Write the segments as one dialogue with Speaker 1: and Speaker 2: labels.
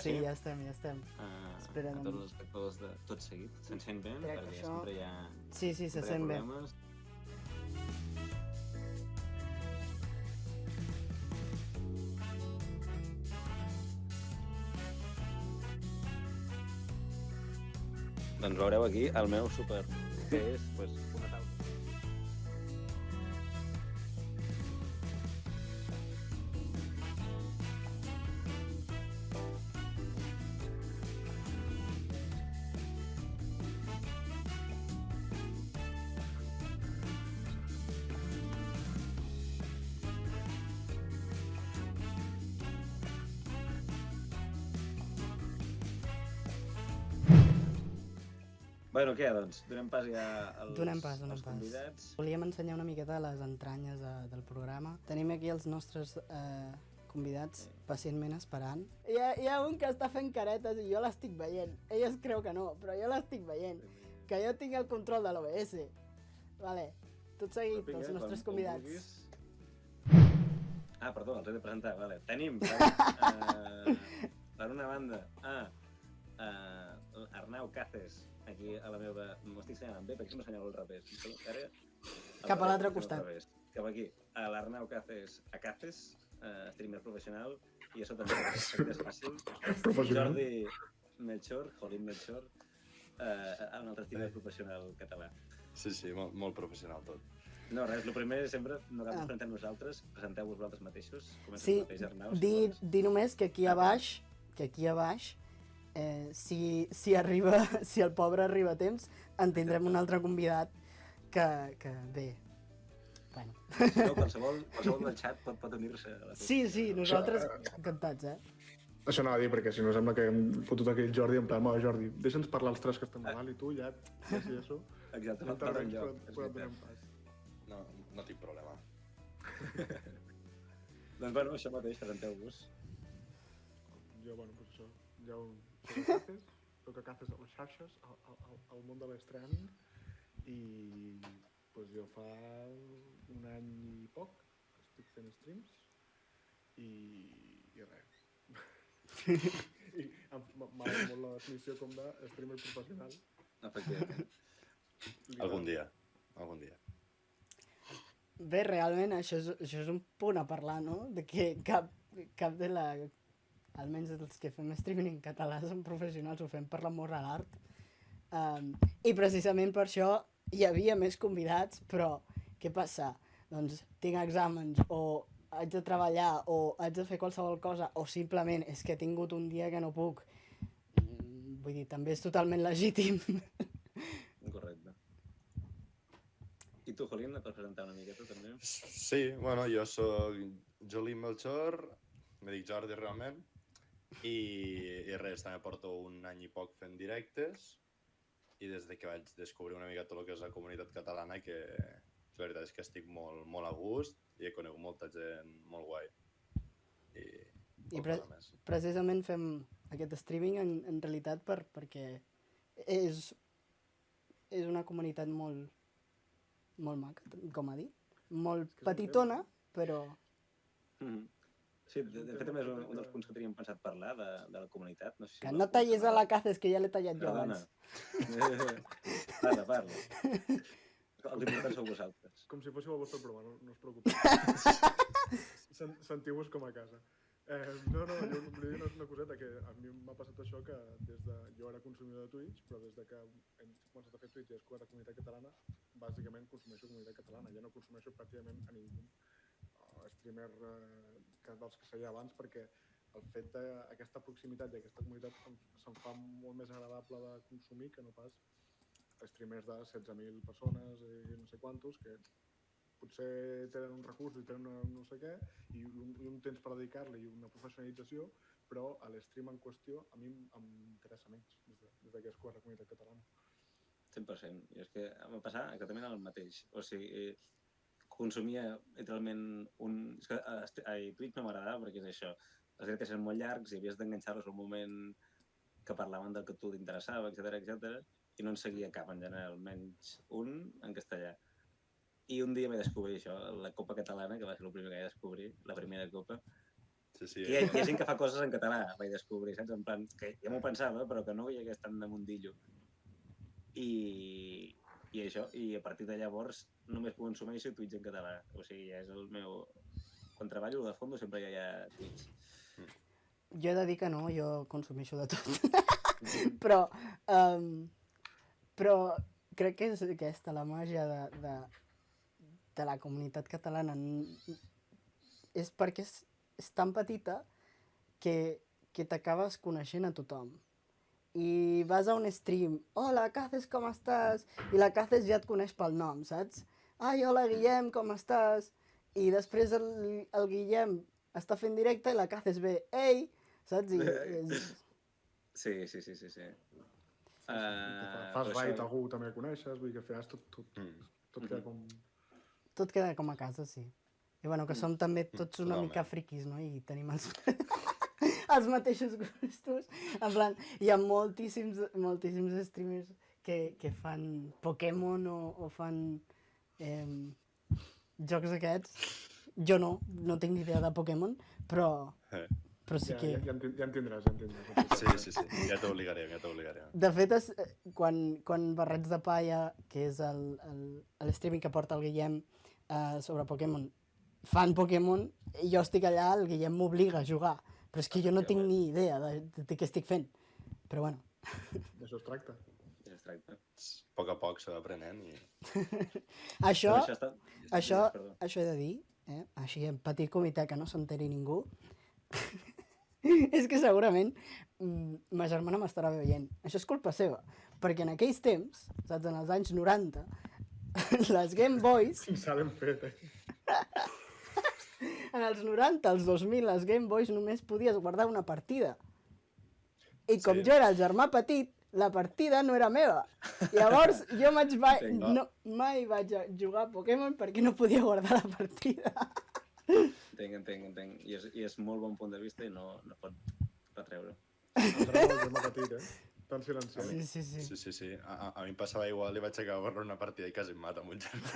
Speaker 1: Sí, ja estem.
Speaker 2: A tots els espectadors de tot seguit. Se'n sent bé? Perquè sempre hi ha...
Speaker 1: Sí, se sent bé.
Speaker 2: Doncs veureu aquí el meu super... que és una taula. Bueno, què, doncs? Donem pas ja als convidats.
Speaker 1: Volíem ensenyar una miqueta les entranyes del programa. Tenim aquí els nostres convidats pacientment esperant. Hi ha un que està fent caretes i jo l'estic veient. Ell es creu que no, però jo l'estic veient. Que jo tinc el control de l'OBS. Vale, tot seguit, els nostres convidats.
Speaker 2: Perdó, els he de presentar, vale. Tenim, per una banda, Arnau Caces, aquí a la meva... M'ho estic senyalant bé, perquè si m'assenyalo al revés.
Speaker 1: Cap a l'altre costat.
Speaker 2: Cap aquí. L'Arnau Caces a Caces, streamer professional, i això també és fàcil. Jordi Melchor, Jolín Melchor, un altre streamer professional català.
Speaker 3: Sí, molt professional tot.
Speaker 2: No, res, el primer sempre no cal presentem nosaltres, presenteu-vos vosaltres mateixos.
Speaker 1: Sí, dir només que aquí a baix, si el pobre arriba a temps, en tindrem un altre convidat que bé, bueno.
Speaker 2: No, qualsevol del xat pot unir-se a la
Speaker 1: Sí, nosaltres encantats,
Speaker 4: Això anava a dir, perquè si no sembla que hem fotut aquell Jordi en plan, Jordi, deixa'ns parlar els tres que estem malalt i tu ja si això...
Speaker 2: Exacte, no et enlloc.
Speaker 3: No tinc problema.
Speaker 2: Doncs bueno, això mateix, presenteu-vos.
Speaker 4: Jo, això, ja soc a Caces a les xarxes, al món de l'estream, i jo fa un any i poc estic fent streams, i res. I m'agrada molt la definició com de streamer professional.
Speaker 2: Efectivament.
Speaker 3: Algun dia.
Speaker 1: Bé, realment això és un punt a parlar, no? De que cap de almenys els que fem streaming en català som professionals, ho fem per l'amor a l'art. I precisament per això hi havia més convidats, però què passa? Doncs tinc exàmens, o haig de treballar, o haig de fer qualsevol cosa, o simplement és que he tingut un dia que no puc. Vull dir, també és totalment legítim.
Speaker 2: Correcte. I tu, Jolín, et pots presentar una miqueta, també?
Speaker 3: Sí, bueno, jo soc Jolín Melchor, me dic Jordi realment, i res, també porto un any i poc fent directes, i des que vaig descobrir una mica tot el que és la comunitat catalana, que la veritat és que estic molt a gust i he conegut molta gent molt guai.
Speaker 1: I precisament fem aquest streaming en realitat perquè és una comunitat molt maca, com ha dit, molt petitona, però...
Speaker 2: Sí, de fet també és un dels punts que teníem pensat parlar de la comunitat.
Speaker 1: Que no tallis a la Caces, que ja l'he tallat jo abans.
Speaker 2: Parla. Els importants sou vosaltres.
Speaker 4: Com si fóssiu el vostre programa, no us preocupeu. Sentiu-vos com a casa. No, jo volia dir una coseta, que a mi m'ha passat això, que jo era consumidor de Twitch, però des que hem començat a fer Twitch i he descobert la comunitat catalana, bàsicament consumeixo comunitat catalana, ja no consumeixo pràcticament a ningú streamer dels que seia abans, perquè el fet d'aquesta proximitat i aquesta comunitat se'm fa molt més agradable de consumir que no pas streamers de 16.000 persones i no sé quantos, que potser tenen un recurs i tenen no sé què, i un temps per dedicar-li i una professionalització, però a l'stream en qüestió a mi m'interessa menys des que he descobert la comunitat catalana.
Speaker 2: 100%. I és que em va passar exactament el mateix. O sigui, consumia literalment és que a Twitch no m'agradava perquè és això. Els directes eren molt llargs i havies d'enganxar-los en un moment que parlaven del que a tu t'interessava, etc. I no en seguia cap en general, menys un en castellà. I un dia vaig descobrir això, la Copa Catalana, que va ser el primer que vaig descobrir, la primera Copa,
Speaker 3: Sí.
Speaker 2: Hi ha gent que fa coses en català, vaig descobrir, saps? En plan, que ja m'ho pensava, però que no hi hagués tant de mundillo. I això, i a partir de llavors només consumeixo Twitch en català. O sigui, ja és el meu... Quan treballo de fondo sempre hi ha Twitch.
Speaker 1: Jo he de dir que no, jo consumeixo de tot. però, però crec que és aquesta la màgia de la comunitat catalana. És perquè és tan petita que t'acabes coneixent a tothom. I vas a un stream, hola, Caces, com estàs? I la Caces ja et coneix pel nom, saps? Ai, hola, Guillem, com estàs? I després el Guillem està fent directe i la Caces ve, ei, saps?
Speaker 2: Sí.
Speaker 4: Fas raid a algú també coneixes, vull dir que al final tot queda com...
Speaker 1: Tot queda com a casa, sí. I bueno, que som també tots una mica friquis, no? I tenim els mateixos gustos. En plan, hi ha moltíssims streamers que fan Pokémon o fan jocs aquests. Jo no tinc ni idea de Pokémon, però sí que...
Speaker 4: Ja en tindràs.
Speaker 3: Sí, ja t'obligarem.
Speaker 1: De fet, quan Barrets de Palla, que és l'streaming que porta el Guillem sobre Pokémon, fan Pokémon, i jo estic allà, el Guillem m'obliga a jugar. Però és que jo no tinc ni idea de què estic fent. Però bueno.
Speaker 4: D'això es tracta.
Speaker 3: A poc a poc s'ha aprenent i...
Speaker 1: Això he de dir, així en petit comitè que no s'enteri ningú, és que segurament ma germana m'estarà veient. Això és culpa seva, perquè en aquells temps, saps, en els anys 90, les Game Boys...
Speaker 4: S'ha ben fet,
Speaker 1: En els 90, als 2000, les Game Boys només podies guardar una partida. I com jo era el germà petit, la partida no era meva. Llavors, jo mai vaig jugar a Pokémon perquè no podia guardar la partida.
Speaker 2: Entenc. I és molt bon punt de vista i no pot retreure.
Speaker 4: El germà petit, tan silenciós.
Speaker 1: Sí.
Speaker 3: A mi em passava igual i vaig acabar guardant una partida i quasi em mata amb un germà.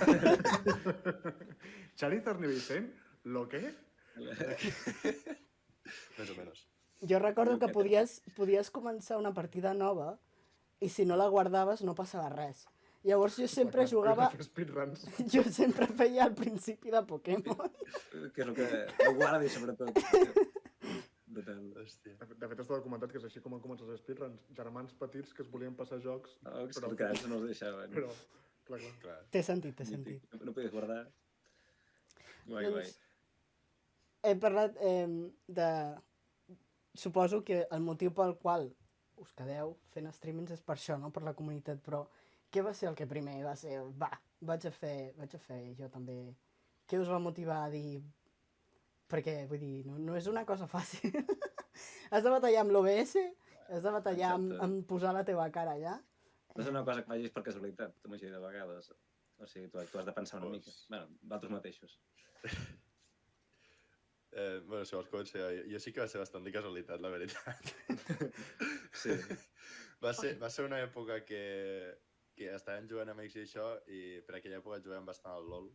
Speaker 4: Charizard nivell 100? ¿Lo qué?
Speaker 3: Més o menys.
Speaker 1: Jo recordo que podies començar una partida nova i si no la guardaves no passava res. Llavors jo sempre jugava... Jo sempre feia al principi de Pokémon.
Speaker 2: Que és el que... No guardi, sobretot.
Speaker 4: De fet, està documentat que és així com han començat els speedruns. Germans petits que es volien passar jocs...
Speaker 2: Però que no els deixaven.
Speaker 4: Però, clar.
Speaker 1: Té sentit.
Speaker 2: No podies guardar. Guai.
Speaker 1: He parlat de... Suposo que el motiu pel qual us quedeu fent streamings és per això, no? Per la comunitat, però què va ser el que primer va ser? Vaig a fer jo també. Què us va motivar a dir... Perquè, vull dir, no és una cosa fàcil. Has de batallar amb l'OBS, has de batallar amb posar la teva cara allà.
Speaker 2: No és una cosa que vagis per casualitat, tu m'ho de vegades. O sigui, tu has de pensar una mica. Bueno, vosaltres mateixos.
Speaker 3: Bueno, si vols començar, jo sí que va ser bastant de casualitat, la veritat.
Speaker 2: Sí.
Speaker 3: Va ser una època que estàvem jugant amb amics i això, i per aquella època jugàvem bastant al LOL.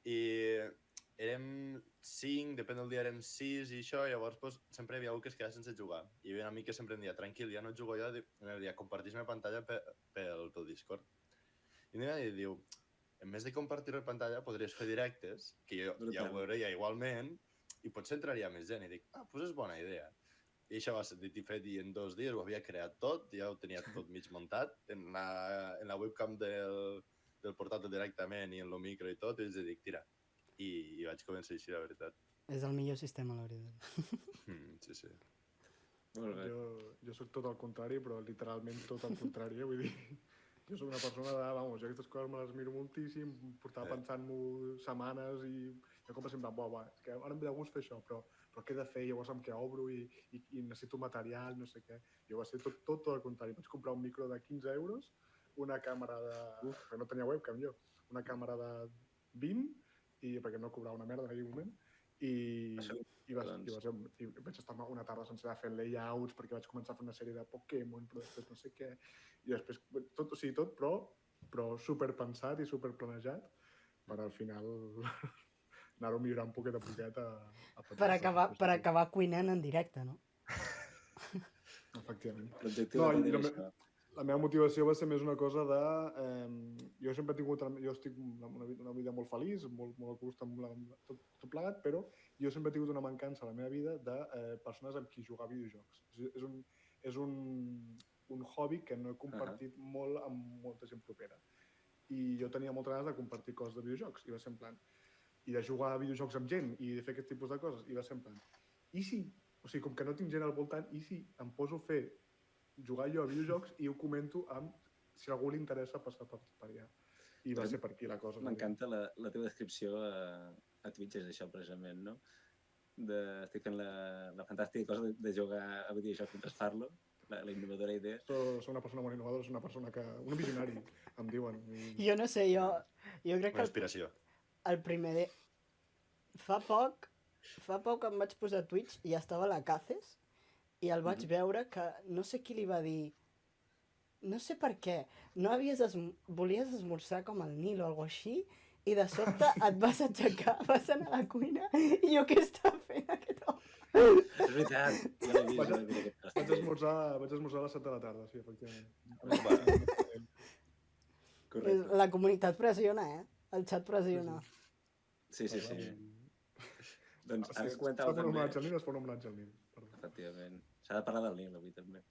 Speaker 3: I érem 5, depèn del dia érem 6 i això, i llavors pues, sempre hi havia algú que es quedava sense jugar. I hi havia un amic que sempre em deia, tranquil, ja no jugo jo, em deia, compartís la pantalla pel Discord. I em diu, en més de compartir la pantalla, podries fer directes, que jo ja ho veuria igualment, i potser entraria més gent. I dic, doncs és bona idea. I això va ser dit i fet, i en 2 dies ho havia creat tot, ja ho tenia tot mig muntat, en la webcam del portàtil directament i en el micro i tot, i els dic, tira. I vaig començar així, la veritat.
Speaker 1: És el millor sistema, la veritat.
Speaker 3: Sí.
Speaker 2: Molt bé.
Speaker 4: Jo soc tot el contrari, però literalment tot el contrari, vull dir... Jo soc una persona de, jo aquestes coses me les miro moltíssim, portava pensant-m'ho setmanes i jo com sempre, és que ara em ve de gust fer això, però què he de fer? Llavors em queda obro i necessito material, no sé què. Jo va ser tot el contrari. Vaig comprar un micro de 15 euros, una càmera de... perquè no tenia webcam jo. Una càmera de 20, perquè no cobrava una merda en aquell moment, i vaig estar una tarda sencera fent layouts perquè vaig començar a fer una sèrie de Pokémon, però després no sé què, i després tot, però superpensat i superplanejat per al final anar-ho millorant poquet a poquet
Speaker 1: Per acabar cuinant en directe, no?
Speaker 4: Efectivament.
Speaker 2: L'objectiu
Speaker 4: No,
Speaker 2: de
Speaker 4: i
Speaker 2: tot era això.
Speaker 4: la meva motivació va ser més una cosa de... jo sempre he tingut... Jo estic una vida molt feliç, molt a gust amb tot plegat, però jo sempre he tingut una mancança a la meva vida de persones amb qui jugar a videojocs. És un hobby que no he compartit molt amb molta gent propera. I jo tenia moltes ganes de compartir coses de videojocs, i va ser en plan... I de jugar a videojocs amb gent, i de fer aquest tipus de coses, i va ser en plan... I si... O sigui, com que no tinc gent al voltant, i si em poso a fer jugar jo a videojocs i ho comento amb si a algú li interessa passar per allà. I va ser per aquí la cosa.
Speaker 2: M'encanta la teva descripció a Twitch, és això precisament, no? Estic fent la fantàstica cosa de jugar a videojocs mentre parlo, la innovadora idea.
Speaker 4: Soc una persona molt innovadora, és una persona que... Un visionari, em diuen.
Speaker 1: Jo no sé, jo crec
Speaker 3: Una
Speaker 1: que
Speaker 3: inspiració.
Speaker 1: el primer... Fa poc em vaig posar a Twitch i estava a la Caces i el vaig veure que no sé qui li va dir, no sé per què, volies esmorzar com el Nil o alguna així i de sobte et vas aixecar, vas anar a la cuina i jo què estava fent aquest home?
Speaker 2: És veritat, ja l'he vist.
Speaker 4: Vaig esmorzar a les 7 de la tarda, sí, efectivament.
Speaker 2: Correcte.
Speaker 1: La comunitat pressiona, El xat pressiona.
Speaker 2: Sí. Doncs ara que
Speaker 4: Es
Speaker 2: comentava
Speaker 4: fa un
Speaker 2: també...
Speaker 4: homenatge al Nil, es fa un homenatge al Nil.
Speaker 2: Efectivament. S'ha de parlar del Nil avui també.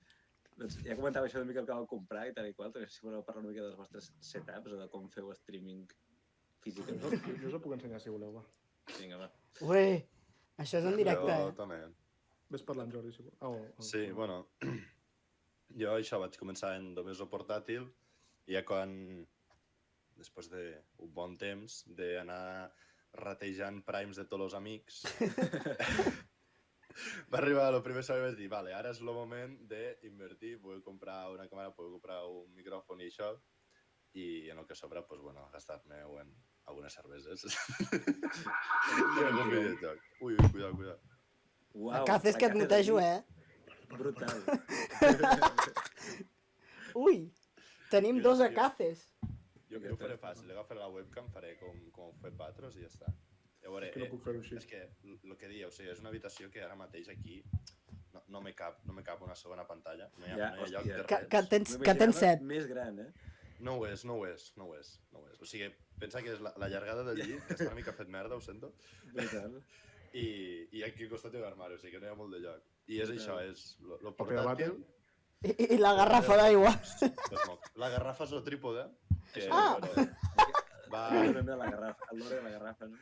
Speaker 2: Doncs ja comentava això una mica el que vau comprar i tal i qual, també si voleu parlar una mica dels vostres setups o de com feu streaming físicament.
Speaker 4: Jo us ho puc ensenyar si voleu, va.
Speaker 2: Vinga, va.
Speaker 1: Ué, això és en directe,
Speaker 3: Jo també.
Speaker 4: Ves parlant, Jordi, si voleu.
Speaker 3: Sí, bueno, jo això vaig començar en només el portàtil i ja quan, després d'un bon temps d'anar ratejant primes de tots els amics, va arribar el primer que vaig dir, vale, ara és el moment d'invertir, puc comprar una càmera, puc comprar un micròfon i això, i en el que sobra, pues, bueno, gastar-me-ho en algunes cerveses. I en un videojoc. Ui, cuidado.
Speaker 2: Uau,
Speaker 1: La Caces que et mutejo,
Speaker 2: Brutal.
Speaker 1: Ui, tenim dos a Caces.
Speaker 3: Jo ho faré fàcil, agafaré la webcam, faré com ho fet Patros i ja està. Llavors,
Speaker 4: És que no puc fer-ho així.
Speaker 3: és que el que dieu, o sigui, és una habitació que ara mateix aquí no me cap una segona pantalla, no hi ha lloc de res.
Speaker 1: Que tens set.
Speaker 2: Més gran,
Speaker 3: No ho és. O sigui, pensa que és la llargada del llit, que està una mica fet merda, ho sento,
Speaker 2: Brutal.
Speaker 3: i aquí al costat hi ha un armari, o sigui que no hi ha molt de lloc. I és això, és el
Speaker 4: Paper de vàter.
Speaker 3: portàtil...
Speaker 1: I la garrafa d'aigua.
Speaker 3: Pues no, la garrafa és el trípode, que
Speaker 1: Ah!
Speaker 2: La garrafa, el lore de la garrafa, no?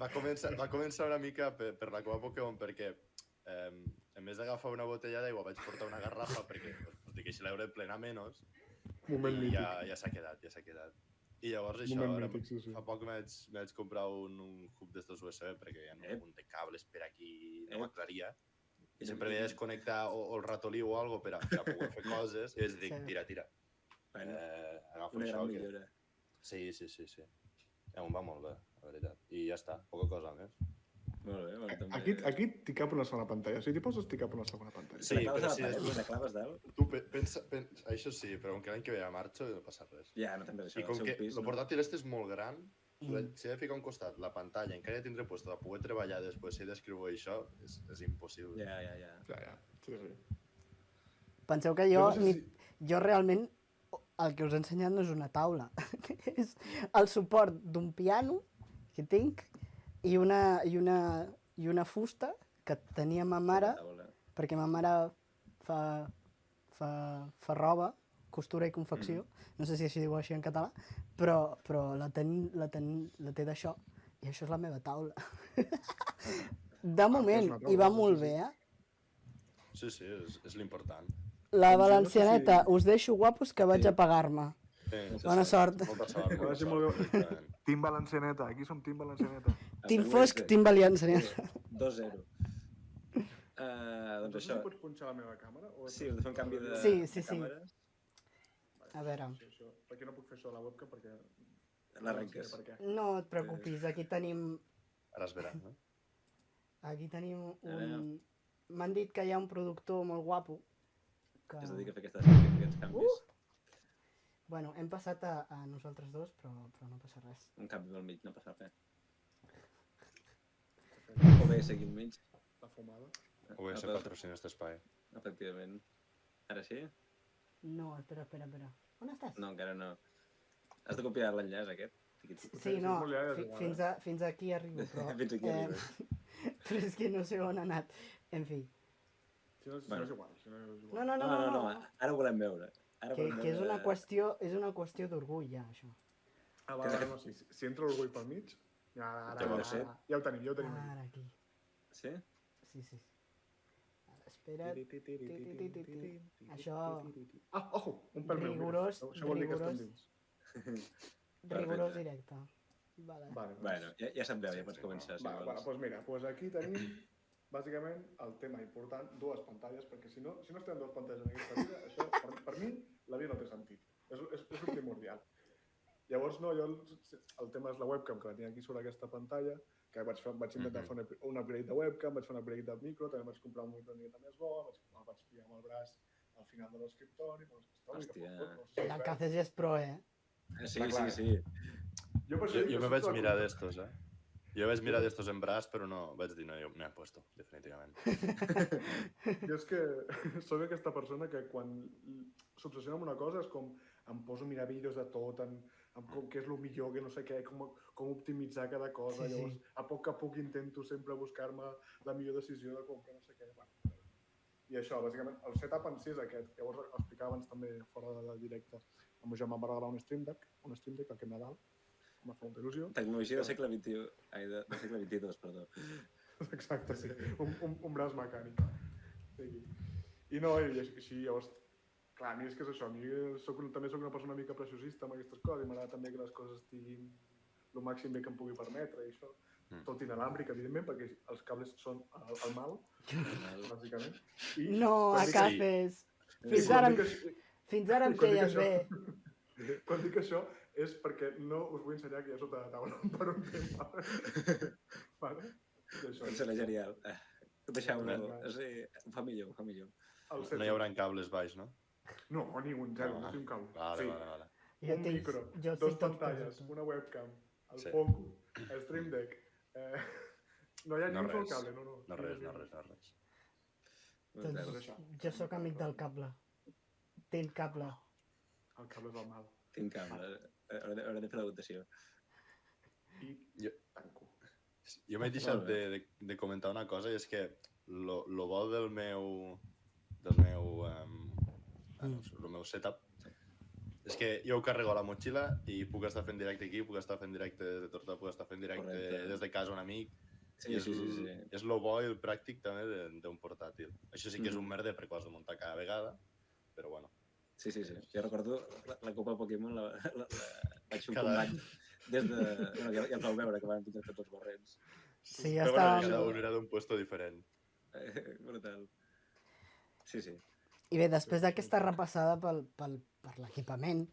Speaker 3: va començar una mica per la cova Pokémon, perquè en més d'agafar una botella d'aigua vaig portar una garrafa perquè dic, així l'hauré plena menys
Speaker 4: Moment
Speaker 3: i
Speaker 4: mític.
Speaker 3: ja s'ha quedat. I llavors això,
Speaker 4: Moment
Speaker 3: ara,
Speaker 4: mític, sí.
Speaker 3: fa poc me vaig comprar un hub d'estos USB perquè hi ha un munt de cables per aquí, no m'aclaria. I sempre havia de desconnectar o el ratolí o algo per a poder fer coses i vaig dir, tira.
Speaker 2: Bueno,
Speaker 3: Agafo
Speaker 2: una
Speaker 3: això.
Speaker 2: gran millora.
Speaker 3: Sí. Em va molt bé, la veritat. I ja està, poca cosa més.
Speaker 2: Molt bé, bueno, també...
Speaker 4: Aquí t'hi cap una segona pantalla. Si t'hi poses, t'hi cap una segona pantalla.
Speaker 3: Sí, però si
Speaker 2: La claves dalt?
Speaker 3: Tu pensa, això sí, però com que l'any que ve ja marxo no passa res.
Speaker 2: Ja, no tens això.
Speaker 3: I com que el portàtil este és molt gran, si he de ficar a un costat la pantalla, encara ja tindré puesto de poder treballar després, si he d'escriure això, és impossible.
Speaker 2: Ja.
Speaker 4: Sí.
Speaker 1: Penseu que jo realment el que us he ensenyat no és una taula, és el suport d'un piano que tinc i una fusta que tenia ma mare, perquè ma mare fa roba, costura i confecció, no sé si així diu així en català, però la té d'això, i això és la meva taula. De moment, i va molt bé,
Speaker 3: Sí, és l'important.
Speaker 1: La valencianeta, us deixo guapos que vaig a pagar-me. Bona sort.
Speaker 3: Molta sort.
Speaker 4: Vagi molt bé. Team Valencianeta, aquí som Team Valencianeta.
Speaker 1: Team Fosc, Team Valencianeta.
Speaker 2: 2-0. Doncs això.
Speaker 4: Pots punxar la meva càmera?
Speaker 2: Sí, hem de fer un canvi de càmera.
Speaker 1: A veure.
Speaker 4: Per què no puc fer això a la webcam? Perquè...
Speaker 2: L'arrenques.
Speaker 1: No et preocupis, aquí tenim...
Speaker 3: Ara es verà, no?
Speaker 1: Aquí tenim un... M'han dit que hi ha un productor molt guapo.
Speaker 2: Que es dedica a fer aquests canvis.
Speaker 1: Bueno, hem passat a nosaltres dos, però no passa res.
Speaker 2: Un canvi pel mig, no passa res. OBS aquí enmig.
Speaker 4: La fumada.
Speaker 3: OBS patrocina aquest espai.
Speaker 2: Efectivament. Ara sí?
Speaker 1: No, espera. On estàs?
Speaker 2: No, encara no. Has de copiar l'enllaç aquest?
Speaker 1: Sí, no,
Speaker 4: molt llarg, és igual,
Speaker 1: fins aquí arribo, però...
Speaker 2: Fins aquí arribes.
Speaker 1: Però és que no sé on ha anat. En fi.
Speaker 4: Si no és igual.
Speaker 1: No.
Speaker 2: Ara ho volem veure.
Speaker 1: Que és una qüestió d'orgull, ja, això.
Speaker 4: Vale, no, sí. Si entra l'orgull pel mig, ja ho tenim.
Speaker 1: Ara, aquí.
Speaker 2: Sí?
Speaker 1: Sí. Ara, espera't. Això...
Speaker 4: Ojo! Un pèl meu.
Speaker 1: Rigorós,
Speaker 4: Això vol dir que estem dins.
Speaker 1: Rigorós directe. Vale.
Speaker 2: Bueno, ja se'n veu, ja pots començar.
Speaker 4: Doncs mira, aquí tenim bàsicament el tema important, dues pantalles, perquè si no estem dues pantalles en aquesta vida, això per mi la vida no té sentit. És el primordial. Llavors, no, el tema és la webcam que la tinc aquí sobre aquesta pantalla, que vaig intentar fer un upgrade de webcam, vaig fer un upgrade de micro, també vaig comprar un micro una miqueta més bo, vaig pillar amb el braç al final de l'escriptori...
Speaker 2: Hòstia.
Speaker 1: La Caces és pro,
Speaker 2: Sí.
Speaker 3: Jo me vaig mirar d'estos, Jo vaig mirar d'estos en braç, però no, vaig dir, no, jo m'he puesto, definitivament.
Speaker 4: Jo és que soc aquesta persona que quan s'obsessiona amb una cosa és com em poso a mirar vídeos de tot, com què és el millor, que no sé què, com optimitzar cada cosa.
Speaker 1: Sí.
Speaker 4: Llavors, a poc intento sempre buscar-me la millor decisió de com que no sé què. I això, bàsicament, el setup en si és aquest. Llavors, explicava abans també fora del directe. El meu germà em va regalar un Stream Deck aquest Nadal. M'ha fet molta il·lusió.
Speaker 2: Tecnologia del segle XXI. Ai, del segle XXII, perdó.
Speaker 4: Exacte, sí. Un braç mecànic. I no, i així, llavors, clar, a mi és que és això. A mi també soc una persona una mica preciosista amb aquestes coses i m'agrada també que les coses estiguin el màxim bé que em pugui permetre i això. Tot inalàmbric, evidentment, perquè els cables són el mal, bàsicament.
Speaker 1: No, a Caces! Fins ara em queies bé.
Speaker 4: Quan dic això és perquè no us vull ensenyar que hi ha sota la taula per un tema. Vale?
Speaker 2: Em sembla genial. Deixeu-ho. Ho fa millor.
Speaker 3: No hi haurà cables baix, no?
Speaker 4: No, ni un, zero, no tinc un cable.
Speaker 3: Vale.
Speaker 4: Un micro, dos pantalles, una webcam, el focus, el Stream Deck. No hi ha ni un sol cable, no.
Speaker 3: No res.
Speaker 1: Doncs jo sóc amic del cable. Tinc cable.
Speaker 4: El cable és el mal.
Speaker 2: Tinc cable. Hauré de fer la votació.
Speaker 4: I tanco.
Speaker 3: Jo m'he deixat de comentar una cosa i és que lo bo del meu setup és que jo ho carrego a la motxilla i puc estar fent directe aquí, puc estar fent directe de Tortosa, puc estar fent directe des de casa un amic.
Speaker 2: Sí.
Speaker 3: És lo bo i el pràctic també d'un portàtil. Això sí que és un merder perquè ho has de muntar cada vegada, però bueno.
Speaker 2: Sí. Jo recordo la Copa Pokémon la vaig fer un combat des de... Ja es vau veure que van pintar tots els barrets.
Speaker 1: Sí, ja estava...
Speaker 3: Cada un era d'un puesto diferent.
Speaker 2: Brutal. Sí.
Speaker 1: I bé, després d'aquesta repassada per l'equipament,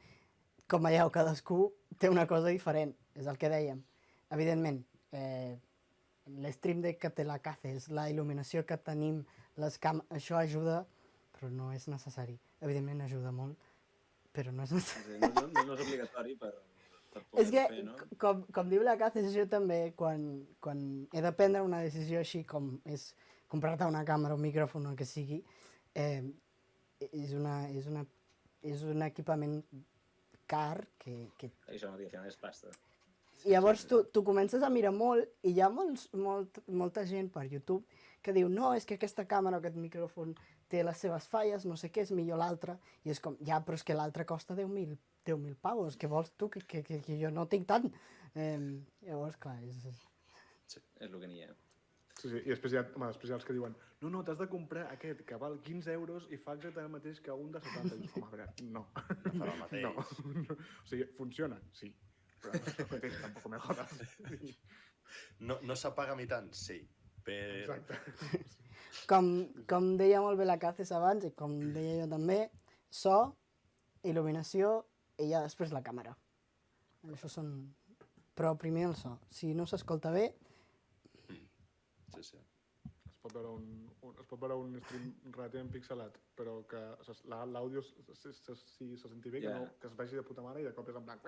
Speaker 1: com veieu, cadascú té una cosa diferent, és el que dèiem. Evidentment, l'Stream Deck que té la Caces, la il·luminació que tenim, les això ajuda, però no és necessari. Evidentment ajuda molt, però no és necessari.
Speaker 2: No és obligatori per poder fer, no?
Speaker 1: És que, com diu la Caces, jo també, quan he de prendre una decisió així com és comprar-te una càmera, un micròfon, el que sigui, és un equipament car que...
Speaker 2: Això no, al final és pasta.
Speaker 1: I llavors tu comences a mirar molt i hi ha molta gent per YouTube que diu no, és que aquesta càmera o aquest micròfon té les seves falles, no sé què, és millor l'altre. I és com, ja, però és que l'altre costa 10.000 pavos, què vols tu? Que jo no tinc tant. Llavors, clar, és...
Speaker 2: És el que n'hi ha.
Speaker 4: Sí, i després hi ha els que diuen no, t'has de comprar aquest que val 15 euros i fa exactament el mateix que un de 70. I home, a veure, no.
Speaker 3: No farà el mateix.
Speaker 4: No. O sigui, funciona, sí. Però no és el mateix, tampoc me jodas.
Speaker 3: No s'apaga mi tant, sí. Però...
Speaker 4: Exacte.
Speaker 1: Com deia molt bé la Caces abans i com deia jo també, so, il·luminació i ja després la càmera. Això són... Però primer el so. Si no s'escolta bé...
Speaker 3: Sí.
Speaker 4: es pot veure un stream relativament pixelat, però que l'àudio se senti bé, que es vegi de puta mare i de cop és en blanc.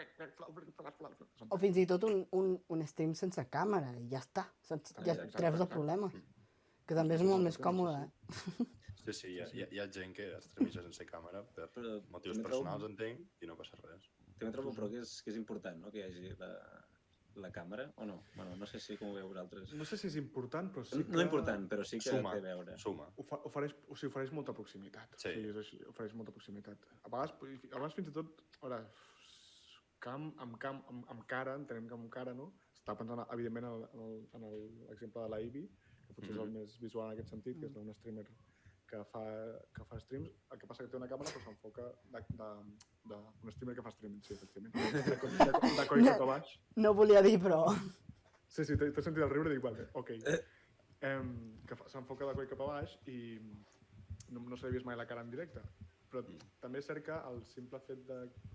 Speaker 1: O fins i tot un stream sense càmera i ja està. Saps? Ja et treus el problema. Que també és molt més còmode,
Speaker 3: Sí, hi ha gent que streameja sense càmera per motius personals, entenc, i no passa res.
Speaker 2: També trobo però que és important, no?, que hi hagi la càmera, o no? Bueno, no sé si com ho veieu vosaltres.
Speaker 4: No sé si és important, però sí que...
Speaker 2: No important, però sí que té a veure.
Speaker 3: Suma.
Speaker 4: Ofereix molta proximitat.
Speaker 3: Sí.
Speaker 4: És així, ofereix molta proximitat. A vegades fins i tot, amb cara, entenem que amb cara, no? Estava pensant, evidentment, en l'exemple de la Ivy, que potser és el més visual en aquest sentit, que és una streamer que fa streams, el que passa que té una càmera però s'enfoca d'un streamer que fa streaming, sí, efectivament, de coll cap a baix.
Speaker 1: No volia dir, però...
Speaker 4: Sí, t'he sentit el riure i dic, vale, ok. Que s'enfoca de coll cap a baix i no se l'he vist mai la cara en directe, però també és cert que el simple fet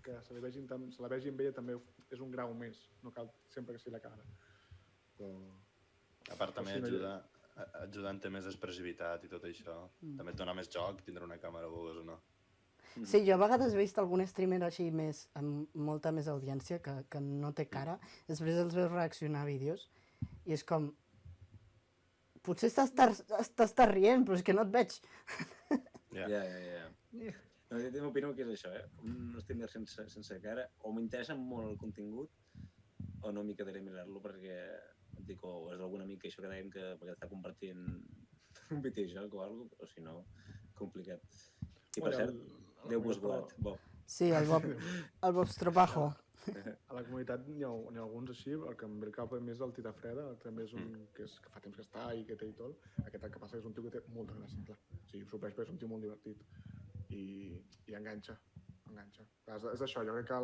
Speaker 4: que se la vegi amb ella també és un grau més, no cal sempre que sigui la cara.
Speaker 3: A part també ajuda en temes d'expressivitat i tot això. També et dona més joc tindre una càmera, vulguis o no.
Speaker 1: Sí, jo a vegades he vist algun streamer així més, amb molta més audiència, que no té cara, després els veus reaccionar a vídeos i és com... Potser t'estàs rient, però és que no et veig.
Speaker 2: Ja. No, jo m'opino que és això, un streamer sense cara, o m'interessa molt el contingut, o no m'hi quedaré a mirar-lo perquè... Dic, o és d'algun amic que això que dèiem que perquè està compartint un videojoc o alguna cosa, o si no, complicat. I per cert, Déu-vos Bob.
Speaker 1: Sí, el Bob Stropajo.
Speaker 4: A la comunitat n'hi ha alguns així, el que em ve al cap més el Tita Freda, que també és un que fa temps que està i que té i tot. Aquest el que passa és un tio que té molta gràcia, clar. O sigui, s'ho peix, però és un tio molt divertit. I enganxa. És això, jo crec que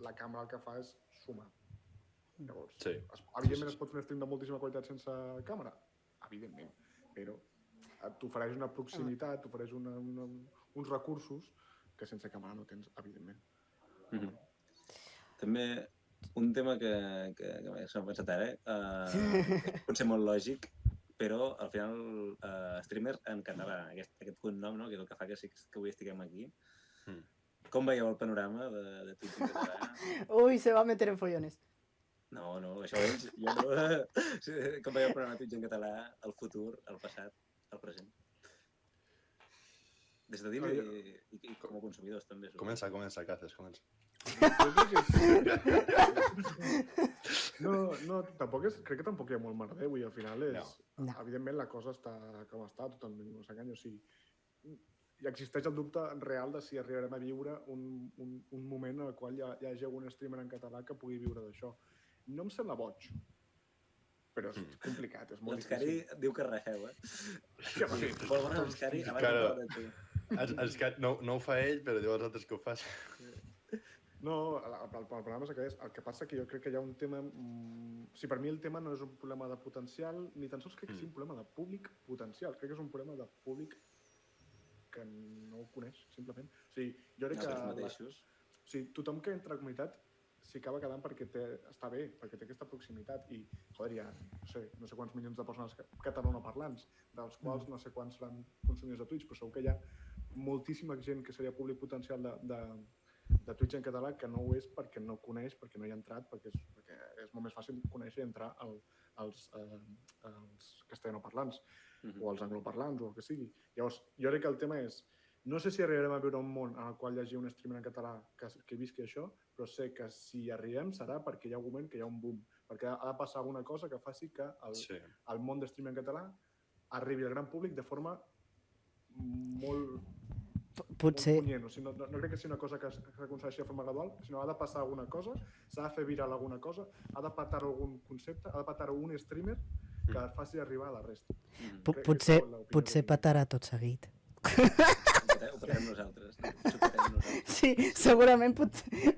Speaker 4: la càmera el que fa és sumar. Llavors, evidentment es pot fer un stream de moltíssima qualitat sense càmera? Evidentment, però t'ofereix una proximitat, t'ofereix uns recursos que sense càmera no tens, evidentment.
Speaker 2: També un tema que s'ha pensat ara, pot ser molt lògic, però al final streamer en català, aquest cognom, que és el que fa que avui estiguem aquí. Com veieu el panorama de Twitch en català?
Speaker 1: Ui, se va meter en follones.
Speaker 2: No, això és... Jo no... Com veieu el programa Twitch en català, el futur, el passat, el present? Des de dins i com a consumidors, també.
Speaker 3: Comença, Caces, comença.
Speaker 4: No, crec que tampoc hi ha molt merder, i al final és... Evidentment la cosa està com està, totalment no s'enganya, o sigui... I existeix el dubte real de si arribarem a viure un moment en el qual hi hagi algun streamer en català que pugui viure d'això. No em sembla boig, però és complicat, és molt difícil.
Speaker 2: L'Escari diu que rajeu,
Speaker 4: Sí, home, sí.
Speaker 2: Molt bona l'Escari, abans de parlar de tu.
Speaker 3: No ho fa ell, però diu als altres que ho fas.
Speaker 4: No, el problema és aquest. El que passa que jo crec que hi ha un tema... O sigui, per mi el tema no és un problema de potencial, ni tan sols crec que sigui un problema de públic potencial. Crec que és un problema de públic que no ho coneix, simplement. O sigui, jo crec que... O sigui, tothom que entra a la comunitat s'hi acaba quedant perquè està bé, perquè té aquesta proximitat i, joder, hi ha, no sé quants milions de persones catalanoparlants, dels quals no sé quants seran consumidors de Twitch, però segur que hi ha moltíssima gent que seria públic potencial de Twitch en català que no ho és perquè no coneix, perquè no hi ha entrat, perquè és molt més fàcil conèixer i entrar als castellanoparlants o als angloparlants o el que sigui. Llavors, jo crec que el tema és no sé si arribarem a viure un món en el qual hi hagi un streamer en català que visqui això, però sé que si hi arribem serà perquè hi ha un moment que hi ha un boom, perquè ha de passar alguna cosa que faci que el món de streamer en català arribi al gran públic de forma molt punyent. O sigui, no crec que sigui una cosa que s'aconsegueixi de forma gradual, sinó ha de passar alguna cosa, s'ha de fer viral alguna cosa, ha de patar algun concepte, ha de patar un streamer que faci arribar a la resta.
Speaker 1: Potser patarà tot seguit.
Speaker 2: Ho patarem nosaltres.
Speaker 1: Sí, segurament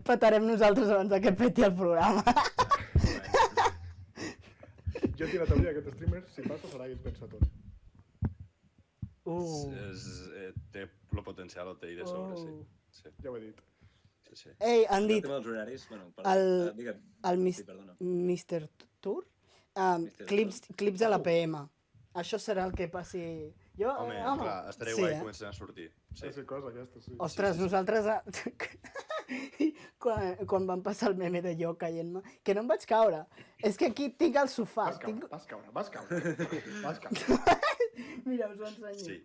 Speaker 1: patarem nosaltres abans que peti el programa.
Speaker 4: Jo tinc la teoria que aquest streamer, si passa, serà el Pensatore.
Speaker 3: Té el potencial, el té de sobre, sí.
Speaker 4: Ja ho he dit.
Speaker 1: Ei, han dit...
Speaker 2: Els horaris,
Speaker 1: el Mr. Tour, clips a la PM. això serà el que passi... Jo,
Speaker 3: Home, clar, estaré
Speaker 1: sí,
Speaker 3: guai començant a sortir.
Speaker 4: Sí.
Speaker 3: Sí.
Speaker 4: Cosa aquesta, sí.
Speaker 1: Ostres, nosaltres... quan van passar el meme de jo caient-me, que no em vaig caure. És que aquí tinc el sofà.
Speaker 4: Vas caure.
Speaker 1: Mira, us ho ensenyo.
Speaker 3: Sí.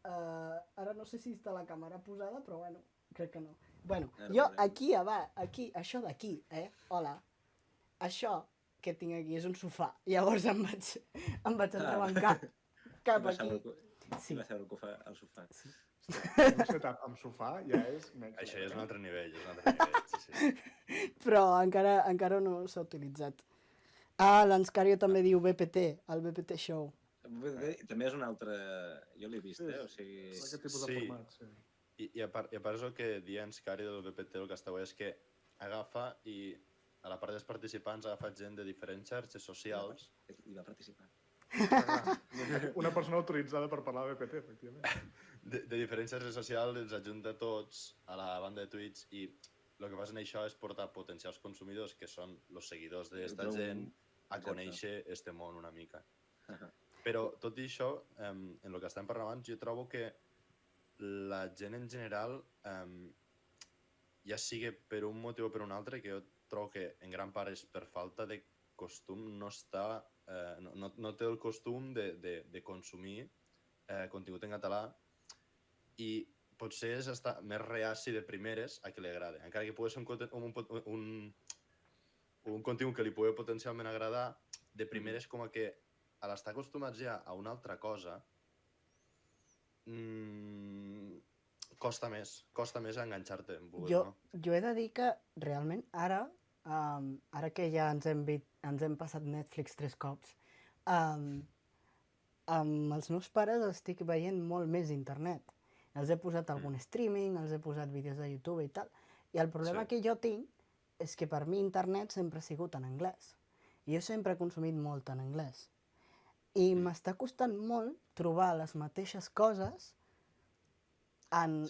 Speaker 1: Ara no sé si està la càmera posada, però bueno, crec que no. Bueno,
Speaker 2: Ara
Speaker 1: jo
Speaker 2: veurem.
Speaker 1: aquí, això d'aquí, hola, això que tinc aquí és un sofà. Llavors em vaig entrebancar cap aquí.
Speaker 2: Sí. Va seure al sofà.
Speaker 4: Un setup amb sofà ja és...
Speaker 3: Això ja és un altre nivell, sí.
Speaker 1: Però encara no s'ha utilitzat. L'Enscario també diu BPT, el BPT Show.
Speaker 2: També és un altre... Jo l'he vist, O sigui...
Speaker 4: Aquest tipus de format, sí.
Speaker 3: I a part és el que dia Enscari del BPT, el que està guai és que agafa i a la part dels participants ha agafat gent de diferents xarxes socials.
Speaker 2: I va participar.
Speaker 4: Una persona autoritzada per parlar de BPT, efectivament.
Speaker 3: De diferents xarxes socials els ajunta tots a la banda de Twitch i el que fan això és portar potencials consumidors, que són els seguidors d'esta gent, a conèixer este món una mica. Però tot i això, en el que estem parlant abans, jo trobo que la gent en general, ja sigui per un motiu o per un altre, que jo trobo que en gran part és per falta de costum, no té el costum de consumir contingut en català i potser és estar més reaci de primeres a que li agrada. Encara que pugui ser un contingut que li pugui potencialment agradar, de primeres com a que a l'estar acostumats ja a una altra cosa, costa més enganxar-te.
Speaker 1: Jo he de dir que realment ara que ja ens hem passat Netflix 3 cops, amb els meus pares estic veient molt més internet. Els he posat algun streaming, els he posat vídeos de YouTube i tal, i el problema que jo tinc és que per mi internet sempre ha sigut en anglès. I jo sempre he consumit molt en anglès. I m'està costant molt trobar les mateixes coses en